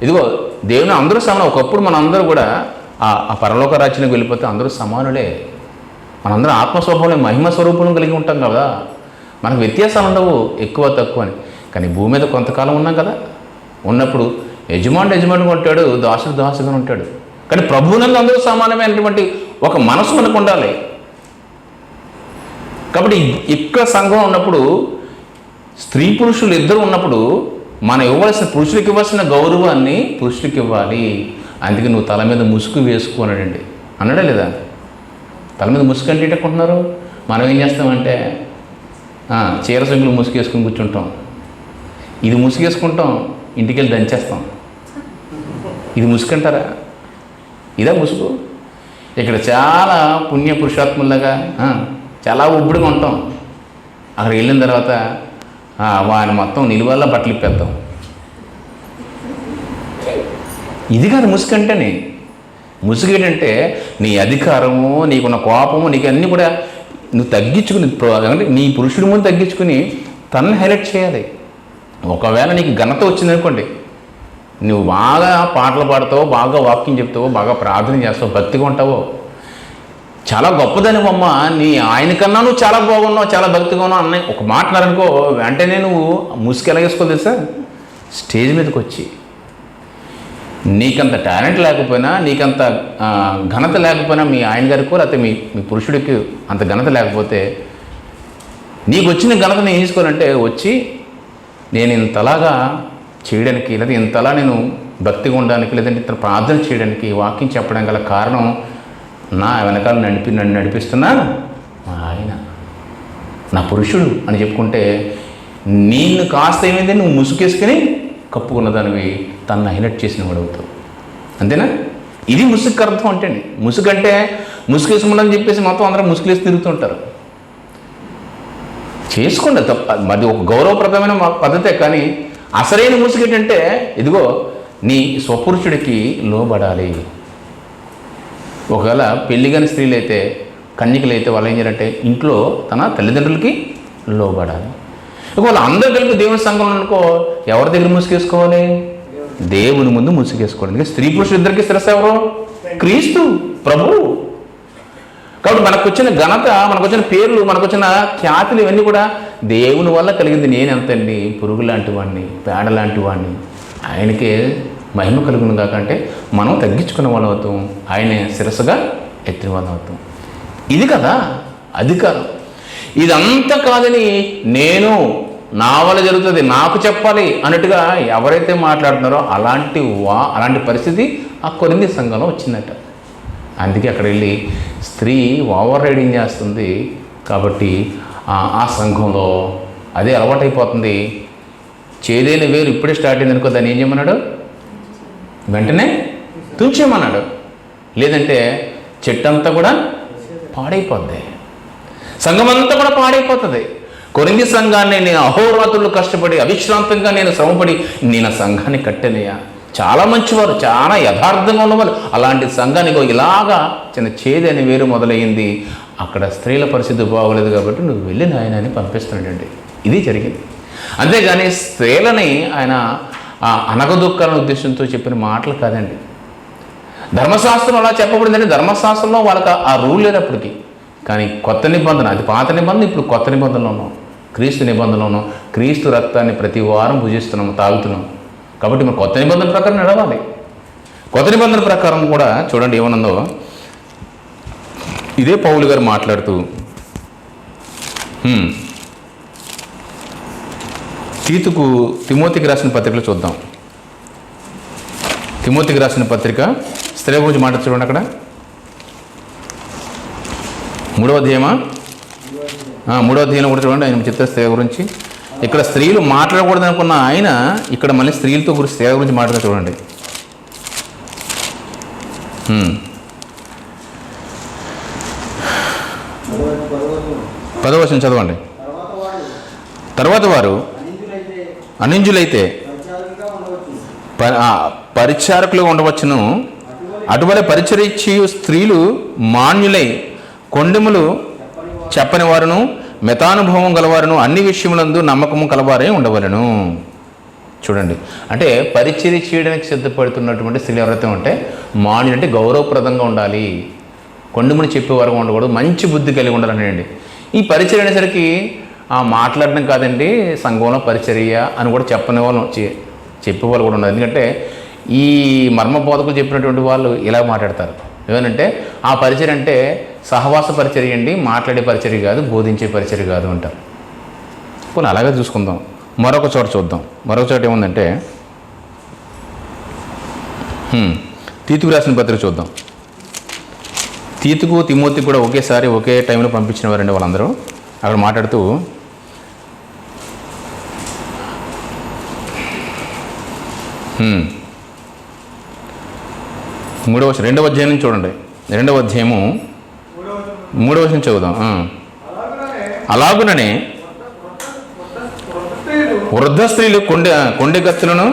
ఇదిగో దేవుని అందరూ సమానం. ఒకప్పుడు మన అందరూ కూడా ఆ పరలోక రాజ్యానికి వెళ్ళిపోతే అందరూ సమానులే. మనందరం ఆత్మస్వభావంలో మహిమ స్వరూపం కలిగి ఉంటాం కదా, మనకు వ్యత్యాసాలు ఉండవు ఎక్కువ తక్కువ అని. కానీ భూమి మీద కొంతకాలం ఉన్నాం కదా, ఉన్నప్పుడు యజమానుగా ఉంటాడు, దాసుడుగా ఉంటాడు. కానీ ప్రభువునందు అందరూ సమానమైనటువంటి ఒక మనసు మనకు ఉండాలి. కాబట్టి ఇక్కడ సంఘం ఉన్నప్పుడు స్త్రీ పురుషులు ఇద్దరు ఉన్నప్పుడు మనం ఇవ్వాల్సిన, పురుషుడికి ఇవ్వాల్సిన గౌరవాన్ని పురుషుడికి ఇవ్వాలి. అందుకే నువ్వు తల మీద ముసుగు వేసుకో అన్నాడండి. అన్నాడా లేదా? తల మీద ముసుగు అంటే ఏంటనుకుంటున్నారు? మనం ఏం చేస్తామంటే చీర సంగులు ముసుగు వేసుకుని కూర్చుంటాం. ఇది ముసుగు వేసుకుంటాం, ఇంటికి వెళ్ళి దంచేస్తాం. ఇది ముసుగు అంటారా? ఇదా ముసుగు? ఇక్కడ చాలా పుణ్య పురుషాత్ములాగా చాలా ఉబ్బుడుగా ఉంటాం. అక్కడికి వెళ్ళిన తర్వాత వాని మొత్తం నిలువల్ల బట్టలు ఇప్పేద్దాం. ఇది కాదు ముసుగు అంటేనే. ముసుగు ఏంటంటే నీ అధికారము, నీకున్న కోపము, నీకు అన్నీ కూడా నువ్వు తగ్గించుకుని, అంటే నీ పురుషుడి ముందు తగ్గించుకుని తనని హైలైట్ చేయాలి. ఒకవేళ నీకు ఘనత వచ్చిందనుకోండి, నువ్వు బాగా పాటలు పాడతావో, బాగా వాక్యం చెప్తావో, బాగా ప్రార్థన చేస్తావు, భక్తిగా ఉంటావో, చాలా గొప్పదనివమ్మ, నీ ఆయనకన్నా నువ్వు చాలా బాగున్నావు, చాలా భక్తిగా ఉన్నావు అన్న ఒక మాట్లాడనుకో, వెంటనే నువ్వు ముసుగు ఎలాగేసుకోవాలి తెలుసా? స్టేజ్ మీదకి వచ్చి నీకంత టాలెంట్ లేకపోయినా, నీకంత ఘనత లేకపోయినా, మీ ఆయన గారికో లేకపోతే మీ పురుషుడికి అంత ఘనత లేకపోతే, నీకు వచ్చిన ఘనతను ఏం చేసుకోవాలంటే, వచ్చి నేను ఇంతలాగా చేయడానికి, లేదా ఇంతలా నేను భక్తిగా ఉండడానికి, లేదంటే ఇంత ప్రార్థన చేయడానికి, వాక్యం చెప్పడానికి గల కారణం నా వెనకాల నన్ను నడిపిస్తున్నా మా ఆయన, నా పురుషుడు అని చెప్పుకుంటే, నిన్ను కాస్త ఏమైంది నువ్వు ముసుగేసుకుని కప్పుకున్న దానివి తను హైలైట్ చేసిన వాడు అవుతావు. అంతేనా? ఇది ముసుగు అర్థం అంటే అండి. ముసుగు అంటే ముసుగేసుకున్నాడని చెప్పేసి మొత్తం అందరూ ముసుగులేసి తిరుగుతుంటారు. చేసుకోండి తప్ప, అది ఒక గౌరవప్రదమైన పద్ధతే. కానీ అసలైన ముసుగు ఏంటంటే, ఇదిగో నీ స్వపురుషుడికి లోబడాలి. ఒకవేళ పెళ్ళిగాని స్త్రీలైతే, కన్యకలైతే వాళ్ళు ఏం చేయాలంటే ఇంట్లో తన తల్లిదండ్రులకి లోబడాలి. ఒకవేళ అందరు కలిపి దేవుని సంఘంలో అనుకో, ఎవరి దగ్గర ముసుగేసుకోవాలి? దేవుని ముందు ముసుగేసుకోవాలి. ఎందుకంటే స్త్రీ పురుషులు ఇద్దరికి శిరస్సు ఎవరు? క్రీస్తు ప్రభువు. కాబట్టి మనకు వచ్చిన ఘనత, మనకు వచ్చిన పేర్లు, మనకు వచ్చిన ఖ్యాతులు ఇవన్నీ కూడా దేవుని వల్ల కలిగింది. నేను ఎంతండి పురుగు లాంటి వాడిని, పేడ లాంటి వాడిని, ఆయనకే మహిమ కలుగును కాకంటే మనం తగ్గించుకున్న వాళ్ళం అవుతాం, ఆయన శిరస్సుగా ఎత్తిన వాళ్ళం అవుతాం. ఇది కదా అధికారం. ఇదంతా కాదని నేను నా వల్ల జరుగుతుంది, నాకు చెప్పాలి అన్నట్టుగా ఎవరైతే మాట్లాడుతున్నారో అలాంటి పరిస్థితి ఆ కొరింథీ సంఘంలో వచ్చిందట. అందుకే అక్కడ వెళ్ళి స్త్రీ ఓవర్ రైడింగ్ చేస్తుంది కాబట్టి ఆ సంఘంలో అదే అలవాటైపోతుంది. చేదైన వేరు ఇప్పుడే స్టార్ట్ అయింది అనుకో, దాన్ని ఏం చేయమన్నాడు, వెంటనే తుంచేయమన్నాడు. లేదంటే చెట్టంతా కూడా పాడైపోద్ది, సంఘమంతా కూడా పాడైపోతుంది. కొరింథీ సంఘాన్ని నేను అహోరాత్రులు కష్టపడి అవిశ్రాంతంగా నేను శ్రమపడి నేను ఆ సంఘాన్ని కట్టానయ్యా. చాలా మంచివారు, చాలా యథార్థంగా ఉన్నవారు. అలాంటి సంఘానికి ఇలాగా చిన్న చేదని వేరు మొదలయ్యింది. అక్కడ స్త్రీల పరిస్థితి బాగోలేదు కాబట్టి నువ్వు వెళ్ళి నాయన అని పంపిస్తున్నాడండి. ఇది జరిగింది. అంతేగాని స్త్రీలని ఆయన అనగదొక్కాలనే ఉద్దేశంతో చెప్పిన మాటలు కాదండి. ధర్మశాస్త్రం అలా చెప్పబడిందండి. ధర్మశాస్త్రంలో వాళ్ళకి ఆ రూల్ లేనప్పటికీ, కానీ కొత్త నిబంధన, అది పాత నిబంధన, ఇప్పుడు కొత్త నిబంధనలో ఉన్నాం, క్రీస్తు నిబంధనలో ఉన్నాం. క్రీస్తు రక్తాన్ని ప్రతి వారం భుజిస్తున్నాం, తాగుతున్నాం. కాబట్టి మనం కొత్త నిబంధన ప్రకారం నడవాలి. కొత్త నిబంధన ప్రకారం కూడా చూడండి ఏమనుందో. ఇదే పౌలు గారు మాట్లాడుతూ తిమోతికి రాసిన పత్రికలు చూద్దాం. తిమోతికి రాసిన పత్రిక స్త్రీ గురించి మాట చూడండి. అక్కడ 3వ అధ్యాయమా 3వ అధ్యాయంలో కూడా చూడండి ఆయన చిత్ర స్త్రీ గురించి. ఇక్కడ స్త్రీలు మాట్లాడకూడదు అనుకున్న ఆయన ఇక్కడ మళ్ళీ స్త్రీలతో గురించి స్త్రీ గురించి మాట్లాడుతూ చూడండి. 10వ వచనం చదవండి. తర్వాత వారు అనింజులైతే పరిచారకులుగా ఉండవచ్చును, అటువలే పరిచర్య స్త్రీలు మాన్యులై కొండెములు చెప్పని వారును మెతానుభవం గలవారును అన్ని విషయములందు నమ్మకము కలవారే ఉండవలను. చూడండి, అంటే పరిచర్య చేయడానికి సిద్ధపడుతున్నటువంటి స్త్రీలు ఎవరైతే ఉంటే మాన్యులు అంటే గౌరవప్రదంగా ఉండాలి, కొండెములు చెప్పేవారు ఉండకూడదు, మంచి బుద్ధి కలిగి ఉండాలనండి. ఈ పరిచర్య అనేసరికి మాట్లాడడం కాదండి, సంఘంలో పరిచర్య అని కూడా చెప్పని వాళ్ళు చెప్పేవాళ్ళు కూడా ఉన్నారు. ఎందుకంటే ఈ మర్మ బోధకులు చెప్పినటువంటి వాళ్ళు ఇలా మాట్లాడతారు. ఏమనంటే ఆ పరిచర్య అంటే సహవాస పరిచర్య అండి, మాట్లాడే పరిచర్య కాదు, బోధించే పరిచర్య కాదు అంటారు. పోనీ అలాగే చూసుకుందాం. మరొక చోట చూద్దాం. మరొక చోట ఏముందంటే తీతుకు రాసిన పత్రిక చూద్దాం. తీతుకు తిమోతికి కూడా ఒకేసారి ఒకే టైంలో పంపించిన వారండి వాళ్ళందరూ. అక్కడ మాట్లాడుతూ 2వ అధ్యాయం నుంచి చూడండి. 2వ అధ్యాయము 3వ వచనం చదువుదాం. అలాగుననే వృద్ధ స్త్రీలు కొండె గత్తులను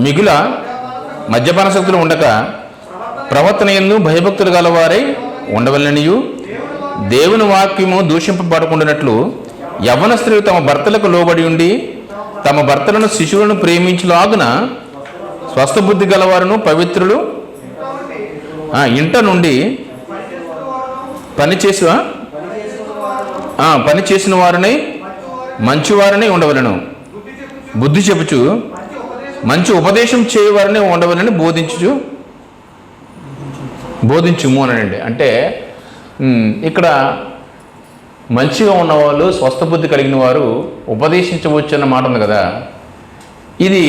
మిగుల మద్యపాన శక్తులు ఉండక ప్రవర్తన యందు భయభక్తులు గలవారై ఉండవలనియు దేవుని వాక్యము దూషింపబడకుండానట్లు యవ్వన స్త్రీలు తమ భర్తలకు లోబడి ఉండి తమ భర్తలను శిశువులను ప్రేమించులాగున స్వస్థబుద్ధి గలవారును పవిత్రులు ఇంట నుండి పని చేసిన వారిని మంచివారిని ఉండవలను, బుద్ధి చెప్పుచు మంచి ఉపదేశం చేయవారిని ఉండవలని బోధించుము అనండి. అంటే ఇక్కడ మంచిగా ఉన్నవాళ్ళు, స్వస్థబుద్ధి కలిగిన వారు ఉపదేశించవచ్చు అన్న మాట ఉంది కదా. ఇది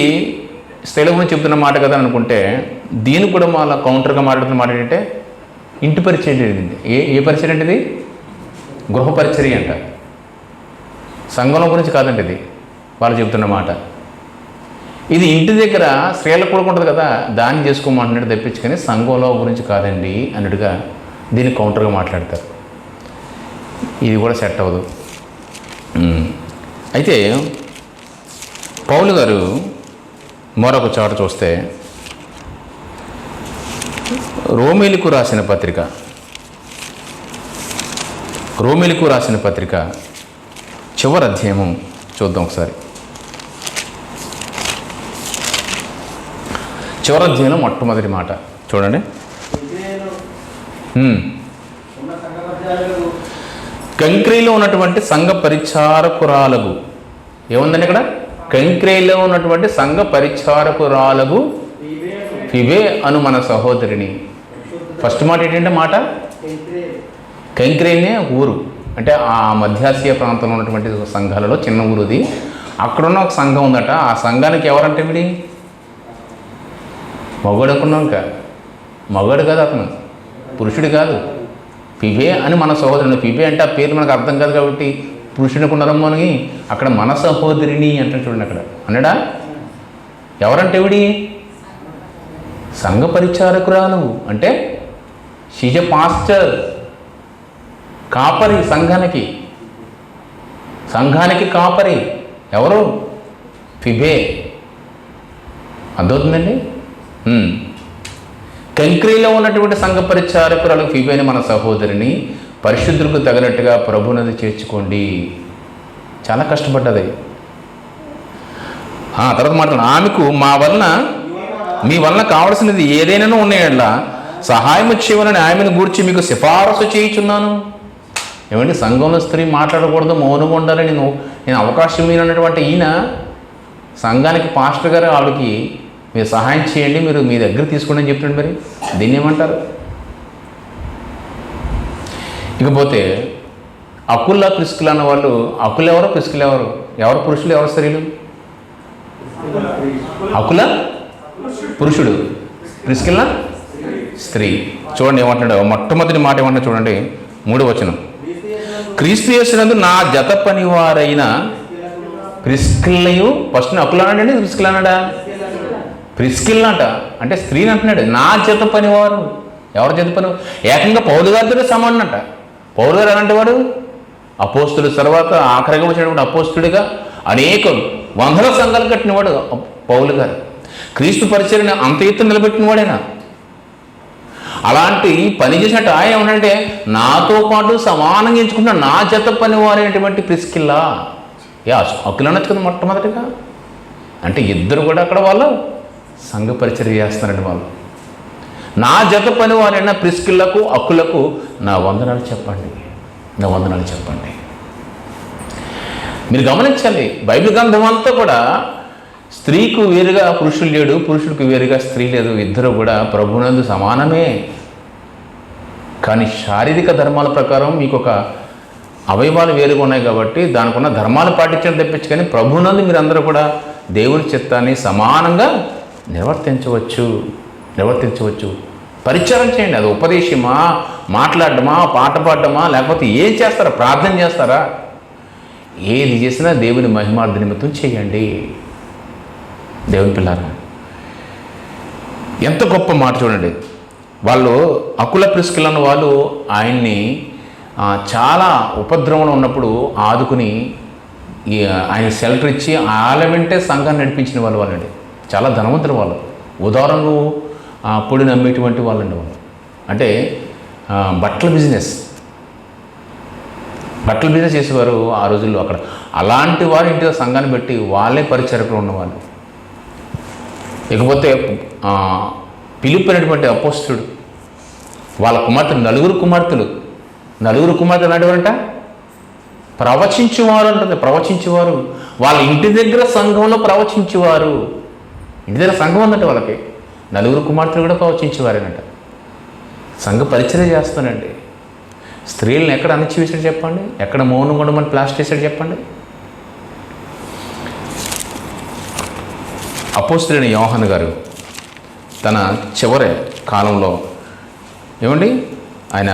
స్త్రీల గురించి చెప్తున్న మాట కదా అనుకుంటే, దీన్ని కూడా మళ్ళీ కౌంటర్గా మాట్లాడుతున్న మాట ఏంటంటే ఇంటి పరిచయం ఏంటి? ఏ పరిచయం అంటే ఇది గృహ పరిచర్య అంట. సంఘం గురించి కాదంటే ఇది వాళ్ళు చెప్తున్న మాట. ఇది ఇంటి దగ్గర స్త్రీలకు కూడా ఉంటుంది కదా, దాన్ని చేసుకోమంటున్నట్టు తెప్పించుకొని సంఘంలో గురించి కాదండి అన్నట్టుగా దీన్ని కౌంటర్గా మాట్లాడతారు. ఇది కూడా సెట్ అవ్వదు. అయితే పౌలు గారు మరొక చోట చూస్తే రోమీలకు రాసిన పత్రిక చివరి అధ్యాయము చూద్దాం ఒకసారి. చివరి అధ్యాయంలో మొట్టమొదటి మాట చూడండి. కంక్రీలో ఉన్నటువంటి సంఘ పరిచారకురాలకు ఏముందండి ఇక్కడ? కంక్రీలో ఉన్నటువంటి సంఘ పరిచారకురాలకు ఫిబే అను మన సహోదరిని. ఫస్ట్ మాట ఏంటంటే మాట కంక్రీనే ఊరు, అంటే ఆ మధ్యాసియా ప్రాంతంలో ఉన్నటువంటి సంఘాలలో చిన్న ఊరుది. అక్కడున్న ఒక సంఘం ఉందట. ఆ సంఘానికి ఎవరంటే విడి మగవాడు అనుకున్నాం. ఇంకా మగవాడు కాదు, అతను పురుషుడు కాదు. ఫిబే అని మన సహోదరుడు. ఫిబే అంటే ఆ పేరు మనకు అర్థం కాదు కాబట్టి పురుషుడికి ఉన్నారమ్మో అని అక్కడ మన సహోదరిని అంటే చూడండి. అక్కడ అన్నాడా ఎవరంటే విడి సంఘ పరిచారకురాలు అంటే షీజ్ ఎ పాస్టర్, కాపరి, సంఘానికి కాపరి ఎవరు? ఫిబే. అర్థమవుతుందండి. కంక్రీలో ఉన్నటువంటి సంఘ పరిచారకురాలు ఫిబేని మన సహోదరిని పరిశుద్ధులకు తగినట్టుగా ప్రభునది చేర్చుకోండి. చాలా కష్టపడ్డది. తర్వాత మాట్లాడు. ఆమెకు మీ వలన కావలసినది ఏదైనా ఉన్నాయట్లా సహాయం చేయమని ఆమెను గూర్చి మీకు సిఫారసు చేయుచున్నాను. ఏమండి, సంఘంలో స్త్రీ మాట్లాడకూడదు, మౌనంగా ఉండాలని నేను అవకాశం అన్నటువంటి ఈయన సంఘానికి పాస్టర్ గారు ఆవిడకి మీరు సహాయం చేయండి, మీరు మీ దగ్గర తీసుకోండి అని చెప్తున్నాడు. మరి దీన్ని ఏమంటారు? ఇకపోతే అకుల్లా ప్రిస్కిల్ అన్న వాళ్ళు, అకుల్ ఎవరు, ప్రిస్కిల్ ఎవరు? ఎవరు పురుషులు, ఎవరు స్త్రీలు? అకుల పురుషుడు, ప్రిస్కిల్లా స్త్రీ. చూడండి ఏమంటున్నాడు. మొట్టమొదటి మాట ఏమంటున్నా చూడండి, 3వ వచనం. క్రీస్తు యేసునందు నా జత పనివారైన ప్రిస్కిల్లయు. ఫస్ట్ అకులా అన్నాడండి, ప్రిస్కిల్ అన్నాడా? ప్రిస్కిల్ అంట అంటే స్త్రీని అంటున్నాడు. నా జత పనివారు. ఎవరి జత పని? ఏకంగా పౌలు గారితో సమానంట. పౌలు గారు అలాంటి వాడు అపోస్తుల తర్వాత ఆఖరిగా వచ్చినటువంటి అపోస్తుడిగా అనేక వందల సంఘాలు కట్టినవాడు పౌలు గారు. క్రీస్తు పరిచర్యను అంత ఎత్తు నిలబెట్టినవాడైనా. అలాంటి పని చేసినట్టు ఆయన ఏమంటే నాతో పాటు సమానంగా ఎంచుకుంటున్న నా జత పని వారైనటువంటి ప్రిస్కిల్లా. అకులు అనొచ్చు కదా మొట్టమొదటిగా. అంటే ఇద్దరు కూడా అక్కడ వాళ్ళు సంఘ పరిచర్య చేస్తున్నారండి. వాళ్ళు నా జత పని వారైన ప్రిస్కిల్లకు అకులకు నా వందనాలు చెప్పండి. మీరు గమనించాలి, బైబిల్ గ్రంథం అంతా కూడా స్త్రీకు వేరుగా పురుషులు లేడు, పురుషుడికి వేరుగా స్త్రీ లేదు. ఇద్దరు కూడా ప్రభునందు సమానమే. కానీ శారీరక ధర్మాల ప్రకారం మీకు ఒక అవయవాలు వేరుగా ఉన్నాయి కాబట్టి దానికి ఉన్న ధర్మాలు పాటించడం తప్పించి, కానీ ప్రభునందు మీరు అందరూ కూడా దేవుని చిత్తాన్ని సమానంగా నిర్వర్తించవచ్చు. పరిచయం చేయండి. అది ఉపదేశమా, మాట్లాడటమా, పాట పాడటమా, లేకపోతే ఏం చేస్తారా? ప్రార్థన చేస్తారా? ఏది చేసినా దేవుని మహిమార్థ నిమిత్తం చేయండి. దేవుని పిల్లారా, ఎంత గొప్ప మాట చూడండి. వాళ్ళు అకుల ప్రిస్కిల్ అన్న వాళ్ళు ఆయన్ని చాలా ఉపద్రవంలో ఉన్నప్పుడు ఆదుకుని ఆయన షెల్టర్ ఇచ్చి వాళ్ళ వెంటే సంఘాన్ని నడిపించిన వాళ్ళండి. చాలా ధనవంతులు వాళ్ళు. ఉదాహరణకు పొడిని అమ్మేటువంటి వాళ్ళండి వాళ్ళు. అంటే బట్టల బిజినెస్ చేసేవారు ఆ రోజుల్లో అక్కడ. అలాంటి వారి ఇంటిలో సంఘాన్ని పెట్టి వాళ్ళే పరిచరకులు ఉన్నవాళ్ళు. ఇకపోతే పిలుపు అనేటువంటి అపోస్తుడు, వాళ్ళ కుమార్తెలు నలుగురు కుమార్తెలు అనేవారంట ప్రవచించేవారు అంటుంది. ప్రవచించేవారు వాళ్ళ ఇంటి దగ్గర సంఘంలో ప్రవచించేవారు. ఇంటి దగ్గర సంఘం ఉందంటే వాళ్ళకి నలుగురు కుమార్తెలు కూడా ప్రవచించేవారేనట. సంఘ పరిచర్య చేస్తానండి. స్త్రీలను ఎక్కడ అణిచివేసాడు చెప్పండి? ఎక్కడ మౌనం ఉండమని ప్లాస్టర్ చేశాడు చెప్పండి? అపోస్తలుడైన యోహాను గారు తన చివరి కాలంలో ఏమండి ఆయన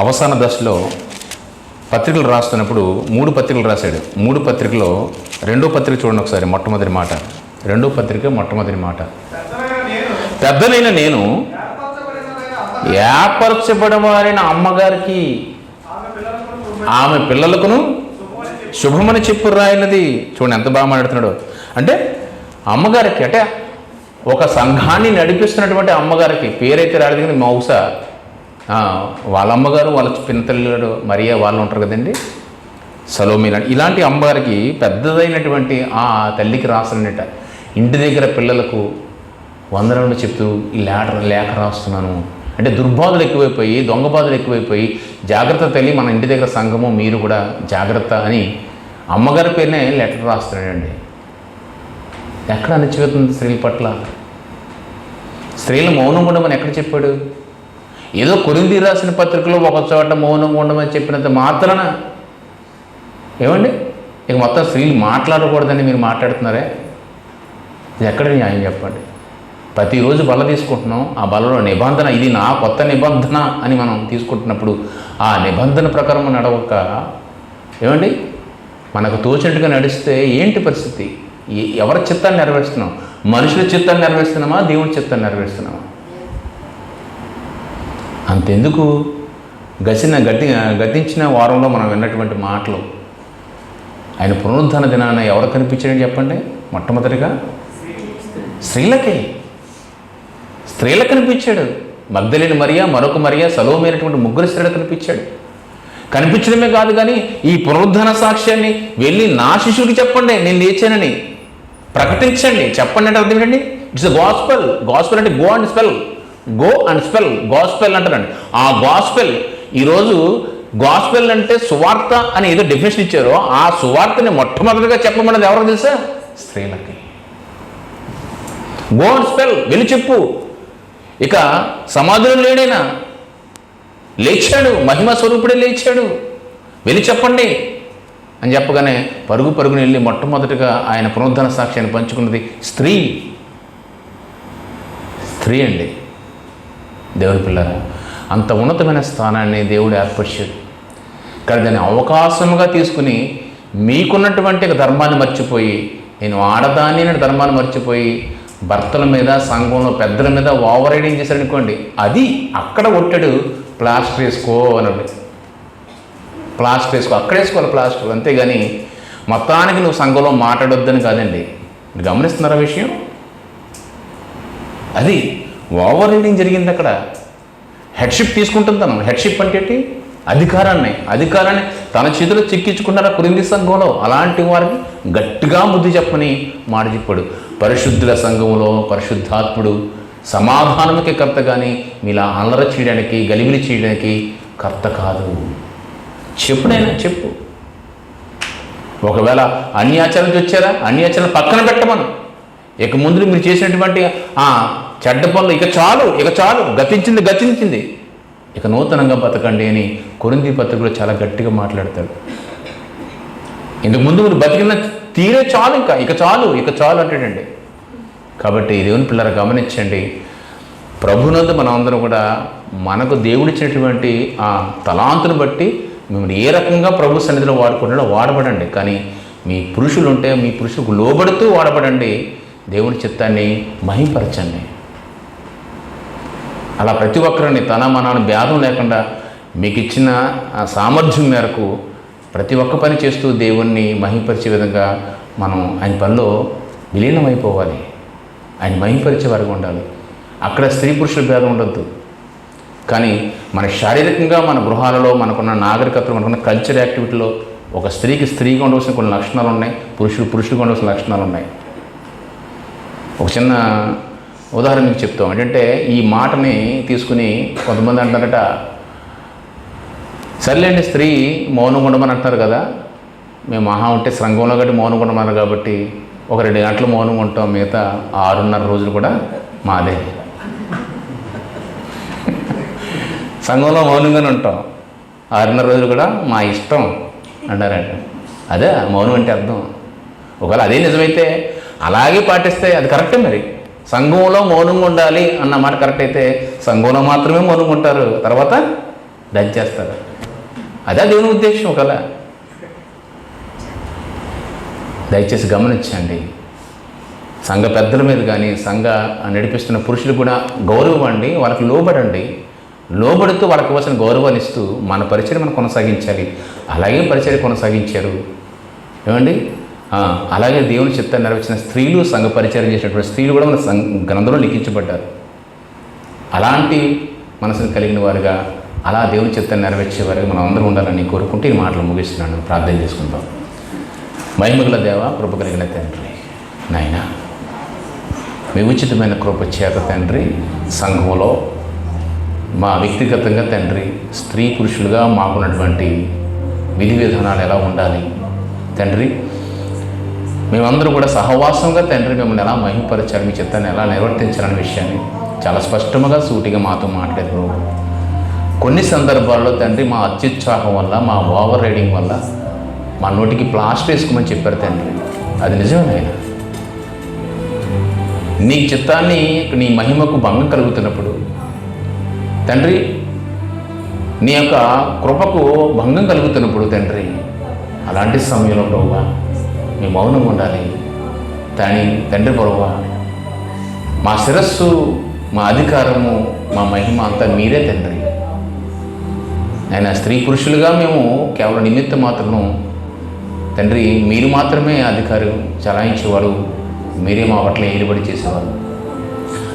అవసాన దశలో పత్రికలు రాస్తున్నప్పుడు 3 పత్రికలు రాశాడు. 3 పత్రికలో 2వ పత్రిక చూడండి ఒకసారి. మొట్టమొదటి మాట, 2వ పత్రిక మొట్టమొదటి మాట. పెద్దనైన నేను ఏర్పరచబడిన అమ్మగారికి ఆమె పిల్లలకును శుభమని చెప్పు రాయినది. చూడండి ఎంత బాగా మాట్లాడుతున్నాడు. అంటే అమ్మగారికి, అంటే ఒక సంఘాన్ని నడిపిస్తున్నటువంటి అమ్మగారికి, పేరైతే రాలేదు కానీ మౌసా వాళ్ళ అమ్మగారు, వాళ్ళ పిన్నతల్లి మరియా వాళ్ళు ఉంటారు కదండి, సలోమి, ఇలాంటి అమ్మగారికి పెద్దదైనటువంటి ఆ తల్లికి రాసినట ఇంటి దగ్గర పిల్లలకు వందనాలు చెప్తూ ఈ లేఖ రాస్తున్నాను. అంటే దుర్బాధలు ఎక్కువైపోయి, దొంగ బాధలు ఎక్కువైపోయి, జాగ్రత్త తల్లి, మన ఇంటి దగ్గర సంఘము, మీరు కూడా జాగ్రత్త అని అమ్మగారి పేరునే లెటర్ రాస్తున్నాడండి. ఎక్కడ అణచివేతుంది స్త్రీల పట్ల? స్త్రీలు మౌనం ఉండమని ఎక్కడ చెప్పాడు? ఏదో కొరింథీ రాసిన పత్రికలో ఒక చోట మౌనం ఉండమని చెప్పినంత మాత్రాన ఏమండి ఇక మొత్తం స్త్రీలు మాట్లాడకూడదని మీరు మాట్లాడుతున్నారే, ఇది ఎక్కడ న్యాయం చెప్పండి? ప్రతిరోజు బల్ల తీసుకుంటున్నాం, ఆ బల్లలో నిబంధన, ఇది నా కొత్త నిబంధన అని మనం తీసుకుంటున్నప్పుడు ఆ నిబంధన ప్రకారం నడవక ఏమండి మనకు తోచినట్టుగా నడిస్తే ఏంటి పరిస్థితి? ఎవరి చిత్తాన్ని నెరవేరుస్తున్నాం? మనుషుల చిత్తాన్ని నెరవేరుస్తున్నామా, దేవుడి చిత్తాన్ని నెరవేరుస్తున్నామా? అంతెందుకు గతించిన వారంలో మనం విన్నటువంటి మాటలు, ఆయన పునరుద్ధాన దినాన ఎవరు కనిపించాడని చెప్పండి? మొట్టమొదటిగా స్త్రీలకు కనిపించాడు. మగ్దలేని మరియా, మరొక మరియా, సలోమి అనేటువంటి ముగ్గురు స్త్రీలకు కనిపించడమే కాదు, కానీ ఈ పునరుద్ధాన సాక్ష్యాన్ని వెళ్ళి నా శిష్యుడికి చెప్పండి నేను లేచానని ప్రకటించండి. చెప్పండి అంటే అర్థం ఏంటండి? It's gospel. గాస్పెల్ అంటే గో అండ్ స్పెల్ గాస్పెల్ అంటారండి. ఆ గాస్పెల్ ఈరోజు గాస్పెల్ అంటే సువార్త అని ఏదో డెఫినేషన్ ఇచ్చారో, ఆ సువార్తని మొట్టమొదటిగా చెప్పమన్నది ఎవరో తెలుసా? స్త్రీలకి. గో అండ్ స్పెల్, వెళ్ళి చెప్పు. ఇక సమాధిలో లేడైనా లేచాడు, మహిమ స్వరూపుడే లేచాడు, వెళ్ళి చెప్పండి అని చెప్పగానే పరుగుని వెళ్ళి మొట్టమొదటిగా ఆయన పునరుద్ధాన సాక్ష్యాన్ని పంచుకున్నది స్త్రీ అండి. దేవుని పిల్లరా, అంత ఉన్నతమైన స్థానాన్ని దేవుడు ఏర్పరిచాడు. కానీ దాన్ని అవకాశంగా తీసుకుని మీకున్నటువంటి ధర్మాన్ని మర్చిపోయి, నేను ఆడదాన్ని ధర్మాన్ని మర్చిపోయి భర్తల మీద, సంఘంలో పెద్దల మీద ఓవర్ రైడింగ్ చేశారనుకోండి, అది అక్కడ కొట్టాడు. ప్లాస్టర్ వేసుకో అన్నాడు. ప్లాస్టర్ వేసుకో, అక్కడ వేసుకోవాలి ప్లాస్టర్, అంతేగాని మొత్తానికి నువ్వు సంఘంలో మాట్లాడొద్దని కాదండి. మీరు గమనిస్తున్నారా విషయం? అది ఓవర్ రైడింగ్ జరిగింది అక్కడ. హెడ్షిప్ తీసుకుంటుంటాను. హెడ్షిప్ అంటే ఏంటి? అధికారాన్ని తన చేతిలో చిక్కించుకున్నారా కొరింథీ సంఘంలో. అలాంటి వారికి గట్టిగా బుద్ధి చెప్పని మాట చెప్పాడు. పరిశుద్ధుల సంఘంలో పరిశుద్ధాత్ముడు సమాధానముకి కర్త, కానీ మీలా అల్లరి చేయడానికి, గలిబిలి చేయడానికి కర్త కాదు. చెప్పునైనా చెప్పు. ఒకవేళ అన్ని ఆచారాలు వచ్చారా, అన్ని ఆచారాలు పక్కన పెట్టమను. ఇక ముందు మీరు చేసినటువంటి చెడ్డ పనులు ఇక చాలు, గతించింది, ఇక నూతనంగా బతకండి అని కొరింథీ పత్రికలో చాలా గట్టిగా మాట్లాడతాడు. ఇంతకు ముందు మీరు బతికిన తీరే చాలు, ఇక చాలు అంటాడండి. కాబట్టి దేవుని పిల్లలు గమనించండి, ప్రభునందు మనం అందరం కూడా మనకు దేవుడిచ్చినటువంటి ఆ తలాంతును బట్టి మిమ్మల్ని ఏ రకంగా ప్రభు సన్నిధిలో వాడుకుంటాడో వాడబడండి. కానీ మీ పురుషులు ఉంటే మీ పురుషులకు లోబడుతూ వాడబడండి. దేవుని చిత్తాన్ని మహింపరచండి. అలా ప్రతి ఒక్కరిని తన మనాన్ని భేదం లేకుండా మీకు ఇచ్చిన సామర్థ్యం మేరకు ప్రతి ఒక్క పని చేస్తూ దేవుణ్ణి మహింపరిచే విధంగా మనం ఆయన పనిలో విలీనమైపోవాలి. ఆయన మహింపరిచే వారికి ఉండాలి. అక్కడ స్త్రీ పురుషుల భేదం ఉండొద్దు. కానీ మన శారీరకంగా మన గృహాలలో మనకున్న నాగరికతలో మనకున్న కల్చర్ యాక్టివిటీలో ఒక స్త్రీగా ఉండవలసిన కొన్ని లక్షణాలు ఉన్నాయి, పురుషుడికి ఉండవలసిన లక్షణాలు ఉన్నాయి. ఒక చిన్న ఉదాహరణ మీకు చెప్తాం. ఏంటంటే ఈ మాటని తీసుకుని కొంతమంది అంటారట, సర్లేండి స్త్రీ మౌనం ఉండమని అంటున్నారు కదా, మేము మహా ఉంటే సంఘంలో కాబట్టి మౌనం ఉండమన్నారు కాబట్టి ఒక 2 గంటలు మౌనం ఉంటాం, మిగతా 6.5 రోజులు కూడా మాదే. సంఘంలో మౌనంగానే ఉంటాం, 6.5 రోజులు కూడా మా ఇష్టం అంటారంట. అదే మౌనం అంటే అర్థం. ఒకవేళ అదే నిజమైతే అలాగే పాటిస్తే అది కరెక్టే. మరి సంఘంలో మౌనంగా ఉండాలి అన్న మాట కరెక్ట్ అయితే సంఘంలో మాత్రమే మౌనంగా ఉంటారు, తర్వాత డచ్ చేస్తారు. అదే దేవుని ఉద్దేశం. ఒకవేళ దయచేసి గమనించండి. సంఘ పెద్దల మీద కానీ సంఘ నడిపిస్తున్న పురుషులు కూడా గౌరవం అండి, వాళ్ళకి లోబడుతూ వాళ్ళకి ఇవ్వాల్సిన గౌరవాన్ని ఇస్తూ మన పరిచయం మనం కొనసాగించాలి. అలాగే పరిచయం కొనసాగించారు ఏమండి. అలాగే దేవుని చిత్తాన్ని నెరవేర్చిన స్త్రీలు, సంఘ పరిచయం చేసినటువంటి స్త్రీలు కూడా మన గ్రంథంలో లిఖించబడ్డారు. అలాంటి మనసును కలిగిన వారుగా, అలా దేవుని చిత్తాన్ని నెరవేర్చే వారిగా మనం అందరూ ఉండాలని కోరుకుంటూ ఈ మాటలు ముగిస్తున్నాను. ప్రార్థన చేసుకుందాం. మహిమగల దేవ, కృప కలిగిన తండ్రి, నాయన మీ ఉచితమైన కృప చేత తండ్రి సంఘంలో మా వ్యక్తిగతంగా తండ్రి స్త్రీ పురుషులుగా మాకున్నటువంటి విధి విధానాలు ఎలా ఉండాలి తండ్రి, మేమందరూ కూడా సహవాసంగా తండ్రి మిమ్మల్ని ఎలా మహిమపరచాలి, మీ చిత్తాన్ని ఎలా నిర్వర్తించాలనే విషయాన్ని చాలా స్పష్టంగా సూటిగా మాతో మాట్లాడారు. కొన్ని సందర్భాల్లో తండ్రి మా అత్యుత్సాహం వల్ల, మా ఓవర్ రైడింగ్ వల్ల మా నోటికి ప్లాస్టర్ వేసుకోమని చెప్పారు తండ్రి. అది నిజమే నాయన. నీ చిత్తాన్ని, నీ మహిమకు భంగం కలుగుతున్నప్పుడు తండ్రి, నీ యొక్క కృపకు భంగం కలుగుతున్నప్పుడు తండ్రి, అలాంటి సమయంలో ప్రభువా మీ మౌనం ఉండాలి. తండ్రి ప్రభువా, మా శిరస్సు, మా అధికారము, మా మహిమ అంతా మీరే తండ్రి. ఆయన స్త్రీ పురుషులుగా మేము కేవలం నిమిత్త మాత్రము తండ్రి, మీరు మాత్రమే అధికారం చలాయించేవాడు, మీరే మా పట్ల ఏలుబడి చేసేవారు.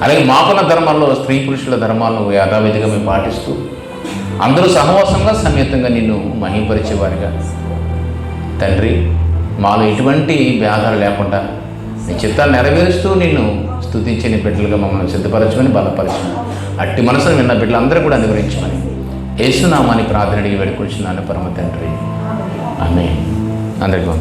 అలాగే మాకున్న ధర్మాల్లో స్త్రీ పురుషుల ధర్మాలను యథావిధిగా మేము పాటిస్తూ అందరూ సహవాసంగా సమేతంగా నిన్ను మహిమపరిచేవారుగా తండ్రి, మాలో ఎటువంటి వ్యాధాలు లేకుండా నీ చిత్తాన్ని నెరవేరుస్తూ నిన్ను స్తుతించే నీ బిడ్డలుగా మమ్మల్ని సిద్ధపరచమని బలపరచమని, అట్టి మనసును విన్న బిడ్డలందరూ కూడా అనుగ్రహించమని యేసునామాని ప్రార్థన అడిగి వేడుకొచ్చున్నాను పరమ తండ్రి. ఆమేన్. అందరికీ